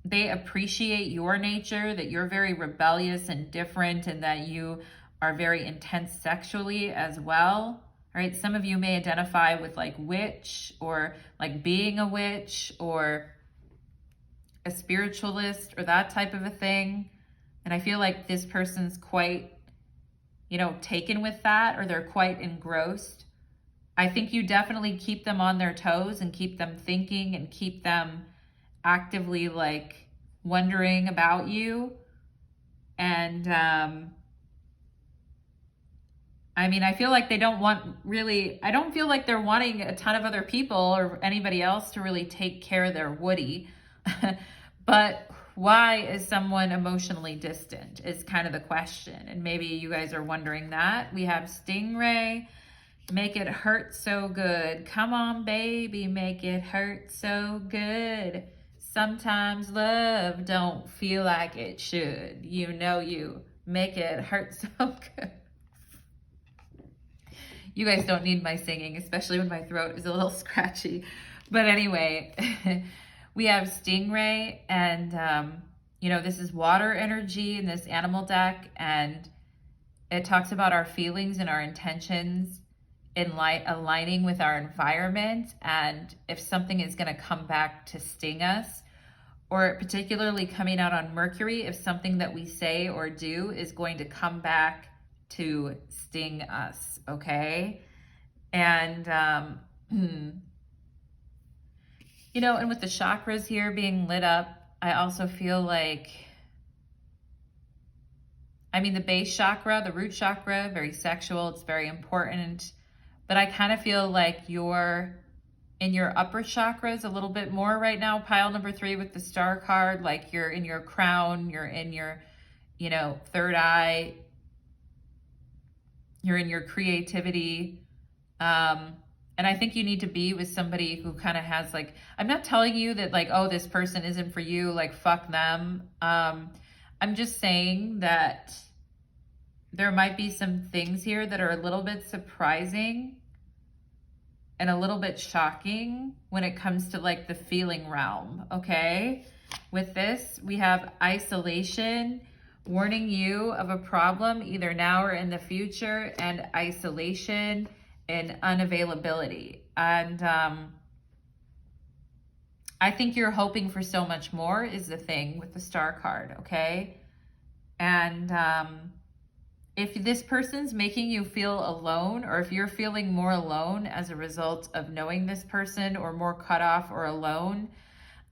[SPEAKER 1] They appreciate your nature, that you're very rebellious and different, and that you are very intense sexually as well. All right, some of you may identify with like witch, or like being a witch, or a spiritualist, or that type of a thing. And I feel like this person's quite, you know, taken with that, or they're quite engrossed. I think you definitely keep them on their toes and keep them thinking and keep them actively like wondering about you. And I mean, I feel like they don't want really, I don't feel like they're wanting a ton of other people or anybody else to really take care of their Woody. But why is someone emotionally distant is kind of the question. And maybe you guys are wondering that. We have Stingray, make it hurt so good. Come on, baby, make it hurt so good. Sometimes love don't feel like it should. You know you make it hurt so good. You guys don't need my singing, especially when my throat is a little scratchy. But anyway, we have Stingray, and you know, this is water energy in this animal deck, and it talks about our feelings and our intentions in aligning with our environment, and if something is going to come back to sting us, or particularly coming out on Mercury, if something that we say or do is going to come back to sting us, okay? And, you know, and with the chakras here being lit up, I also feel like, I mean, the base chakra, the root chakra, very sexual, it's very important. But I kind of feel like you're in your upper chakras a little bit more right now. Pile number 3 with the star card, like you're in your crown, you're in your, you know, third eye, you're in your creativity. And I think you need to be with somebody who kind of has like, I'm not telling you that like, oh, this person isn't for you, like fuck them. I'm just saying that there might be some things here that are a little bit surprising and a little bit shocking when it comes to like the feeling realm, okay? With this, we have isolation, warning you of a problem either now or in the future, and isolation and unavailability. And I think you're hoping for so much more is the thing with the star card, okay? And if this person's making you feel alone, or if you're feeling more alone as a result of knowing this person, or more cut off or alone,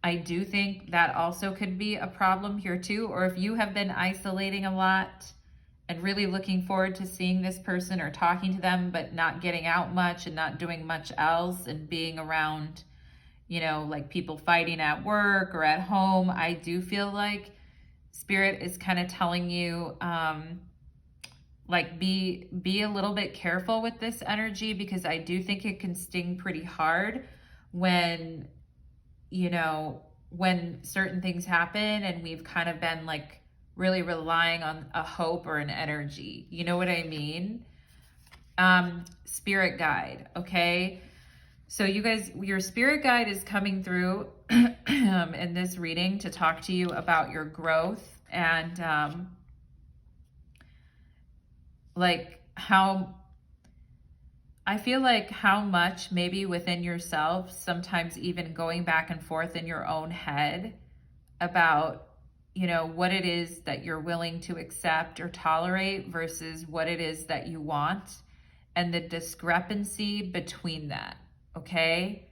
[SPEAKER 1] I do think that also could be a problem here too. Or if you have been isolating a lot and really looking forward to seeing this person or talking to them, but not getting out much and not doing much else and being around, you know, like people fighting at work or at home, I do feel like Spirit is kind of telling you, like be a little bit careful with this energy, because I do think it can sting pretty hard when, you know, when certain things happen and we've kind of been like really relying on a hope or an energy. You know what I mean? Spirit guide, okay? So you guys, your spirit guide is coming through in this reading to talk to you about your growth and like how, I feel like how much maybe within yourself, sometimes even going back and forth in your own head about, you know, what it is that you're willing to accept or tolerate versus what it is that you want, and the discrepancy between that, okay?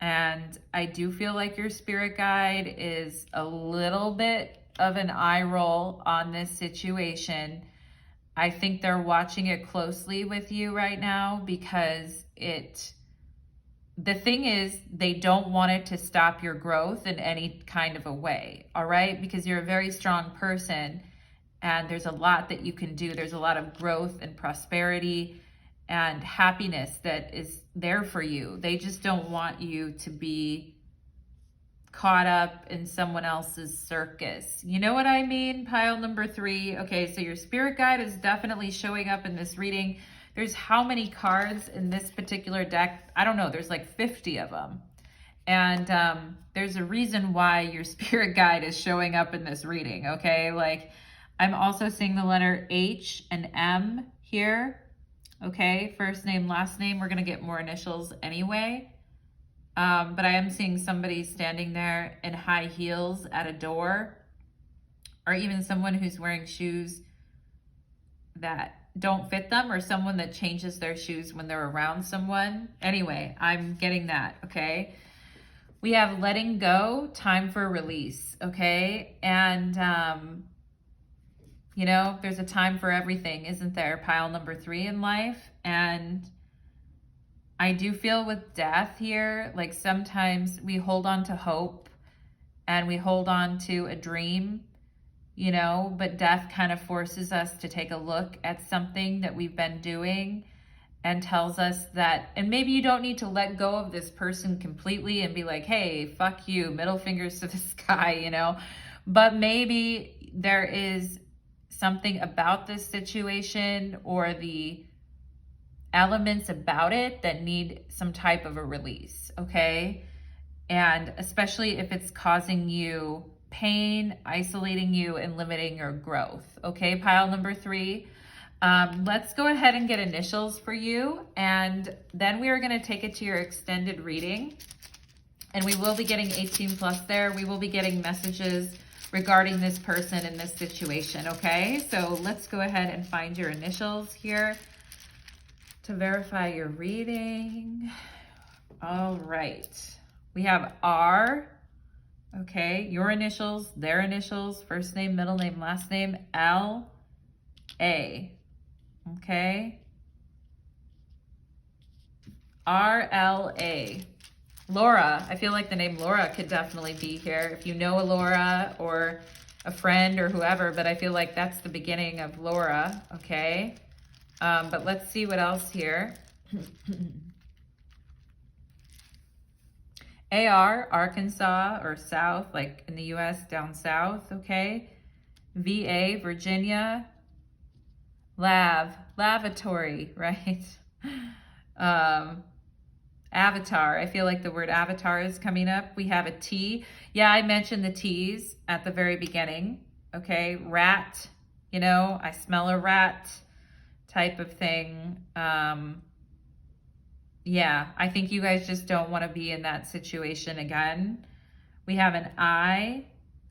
[SPEAKER 1] And I do feel like your spirit guide is a little bit of an eye roll on this situation. I think they're watching it closely with you right now because the thing is, they don't want it to stop your growth in any kind of a way, all right? Because you're a very strong person and there's a lot that you can do. There's a lot of growth and prosperity and happiness that is there for you. They just don't want you to be caught up in someone else's circus. You know what I mean? Pile number 3. Okay, so your spirit guide is definitely showing up in this reading. There's how many cards in this particular deck? I don't know. There's like 50 of them. And there's a reason why your spirit guide is showing up in this reading, okay? Like, I'm also seeing the letter H and M here, okay? First name, last name. We're going to get more initials anyway. But I am seeing somebody standing there in high heels at a door, or even someone who's wearing shoes that don't fit them, or someone that changes their shoes when they're around someone. Anyway, I'm getting that, okay? We have letting go, time for release, okay? And, you know, there's a time for everything, isn't there? Pile number 3 in life. And I do feel with death here, like sometimes we hold on to hope and we hold on to a dream, you know, but death kind of forces us to take a look at something that we've been doing and tells us that, and maybe you don't need to let go of this person completely and be like, hey, fuck you, middle fingers to the sky, you know, but maybe there is something about this situation or the elements about it that need some type of a release, okay? And especially if it's causing you pain, isolating you, and limiting your growth, okay? Pile number 3. Let's go ahead and get initials for you, and then we are going to take it to your extended reading, and we will be getting 18 plus there. We will be getting messages regarding this person and this situation, okay? So let's go ahead and find your initials here to verify your reading. All right. We have R, okay, your initials, their initials, first name, middle name, last name, L, A, okay? R, L, A. Laura, I feel like the name Laura could definitely be here if you know a Laura or a friend or whoever, but I feel like that's the beginning of Laura, okay? But let's see what else here. AR, Arkansas or South, like in the US, down south, okay? VA, Virginia. Lavatory, right? Avatar, I feel like the word avatar is coming up. We have a T. Yeah, I mentioned the T's at the very beginning, okay? Rat, you know, I smell a rat type of thing. Yeah, I think you guys just don't want to be in that situation again. We have an I,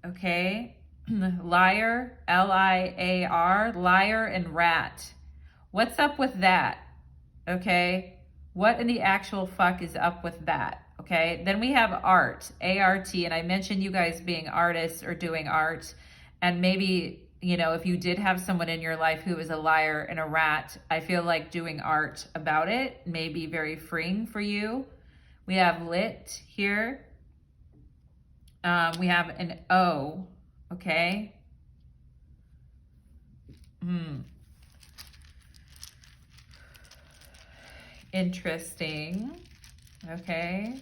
[SPEAKER 1] okay? Liar, L-I-A-R, liar and rat. What's up with that? Okay? What in the actual fuck is up with that? Okay? Then we have art, A-R-T, and I mentioned you guys being artists or doing art, and maybe, you know, if you did have someone in your life who is a liar and a rat, I feel like doing art about it may be very freeing for you. We have lit here. We have an O, okay? Interesting, okay?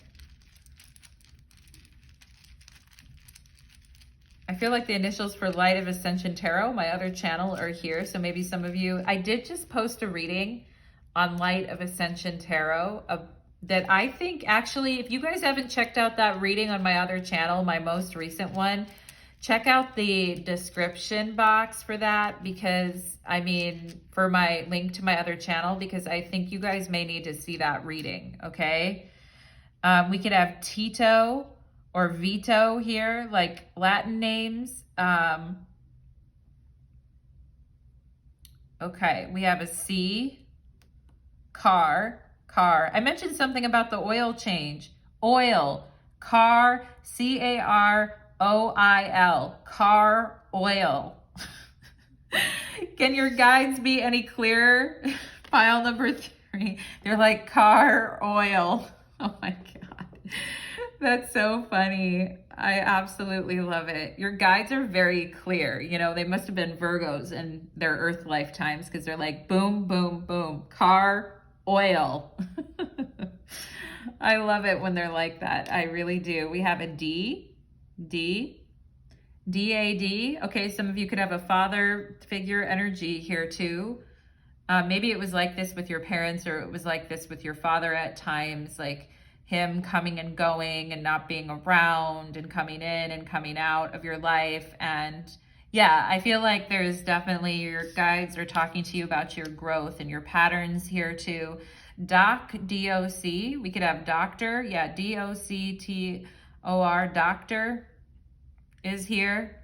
[SPEAKER 1] I feel like the initials for Light of Ascension Tarot, my other channel, are here. So maybe some of you, I did just post a reading on Light of Ascension Tarot that I think actually, if you guys haven't checked out that reading on my other channel, my most recent one, check out the description box for that, because I mean, for my link to my other channel, because I think you guys may need to see that reading, okay? We could have Tito or Vito here, like Latin names. Okay, we have a C, car. I mentioned something about the oil change. Oil, car, C-A-R-O-I-L, car oil. Can your guides be any clearer? Pile number 3. They're like car oil. Oh my God. That's so funny. I absolutely love it. Your guides are very clear. You know, they must have been Virgos in their Earth lifetimes because they're like boom, boom, boom. Car oil. I love it when they're like that. I really do. We have a D, DAD. Okay, some of you could have a father figure energy here too. Maybe it was like this with your parents, or it was like this with your father at times, like him coming and going and not being around and coming in and coming out of your life. And yeah, I feel like there's definitely, your guides are talking to you about your growth and your patterns here too. Doc, D-O-C, we could have doctor. Yeah, D-O-C-T-O-R, doctor is here.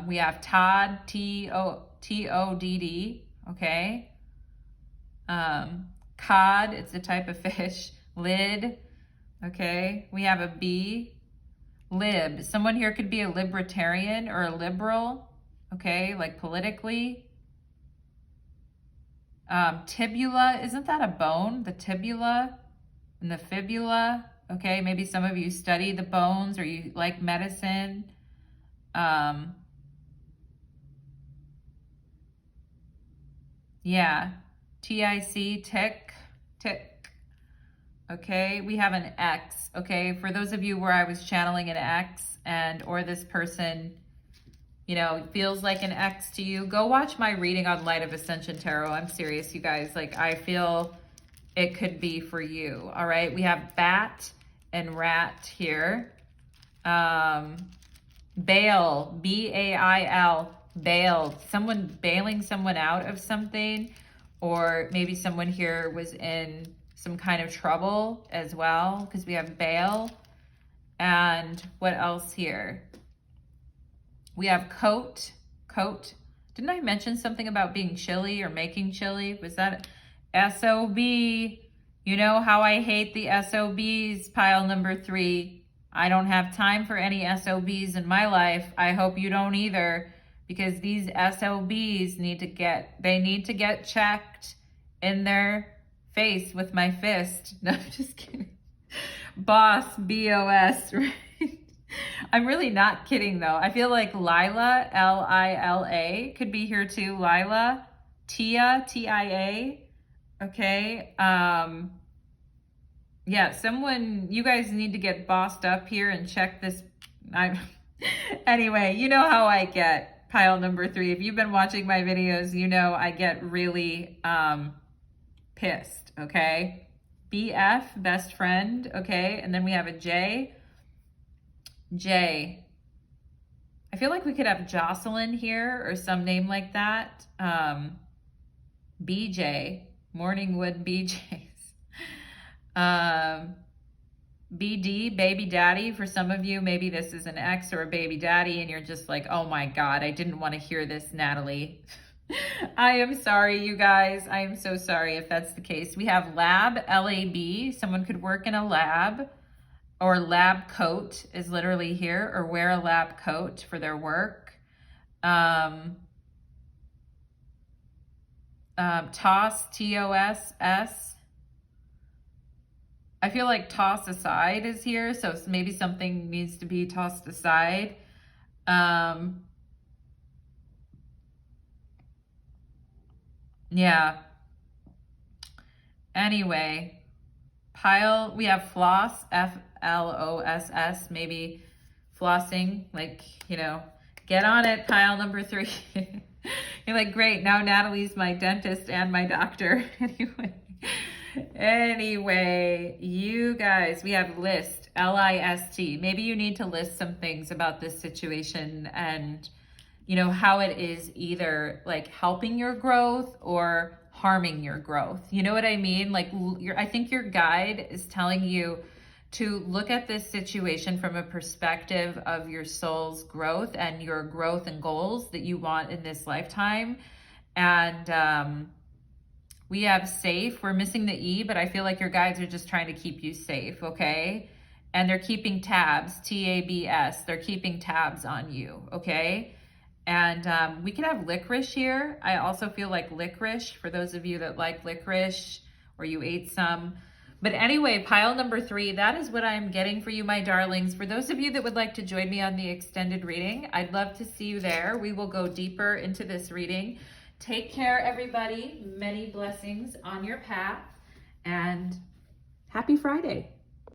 [SPEAKER 1] We have Todd, T-O-D-D, okay. Cod, it's a type of fish. Lid, okay. We have a B, lib. Someone here could be a libertarian or a liberal, okay, like politically. Tibula, isn't that a bone? The tibula and the fibula, okay. Maybe some of you study the bones or you like medicine. Yeah, T-I-C, tick. Okay, we have an X, okay? For those of you where I was channeling an X or this person, you know, feels like an X to you, go watch my reading on Light of Ascension Tarot. I'm serious, you guys. Like, I feel it could be for you, all right? We have bat and rat here. Bail, B-A-I-L, bailed. Someone bailing someone out of something, or maybe someone here was in some kind of trouble as well, because we have bail. And what else here? We have coat. Didn't I mention something about being chilly or making chili? Was that SOB? You know how I hate the SOBs, pile number 3. I don't have time for any SOBs in my life. I hope you don't either, because these SOBs need to get checked in their face with my fist. No, I'm just kidding. Boss, B-O-S, right? I'm really not kidding though. I feel like Lila, L-I-L-A, could be here too. Lila, Tia, T-I-A, okay. Yeah, you guys need to get bossed up here and check this. Anyway, you know how I get, pile number 3. If you've been watching my videos, you know I get really pissed, okay? BF, best friend, okay? And then we have a J. I feel like we could have Jocelyn here or some name like that. BJ, Morningwood BJs. BD, baby daddy. For some of you, maybe this is an ex or a baby daddy and you're just like, oh my God, I didn't want to hear this, Natalie. I am sorry, you guys. I am so sorry if that's the case. We have lab, L-A-B. Someone could work in a lab, or lab coat is literally here, or wear a lab coat for their work. Toss, T-O-S-S. I feel like toss aside is here, so maybe something needs to be tossed aside. Yeah. Anyway, pile, we have floss, F-L-O-S-S, maybe flossing, like, you know, get on it, pile number 3. You're like, great, now Natalie's my dentist and my doctor. Anyway, you guys, we have list, L-I-S-T. Maybe you need to list some things about this situation and, you know, how it is either like helping your growth or harming your growth. You know what I mean? Like, I think your guide is telling you to look at this situation from a perspective of your soul's growth and your growth and goals that you want in this lifetime. And we have safe. We're missing the E, but I feel like your guides are just trying to keep you safe, okay? And they're keeping tabs, T-A-B-S. They're keeping tabs on you, okay? And we can have licorice here. I also feel like licorice for those of you that like licorice or you ate some. But anyway, pile number 3, that is what I'm getting for you, my darlings. For those of you that would like to join me on the extended reading, I'd love to see you there. We will go deeper into this reading. Take care, everybody. Many blessings on your path, and happy Friday.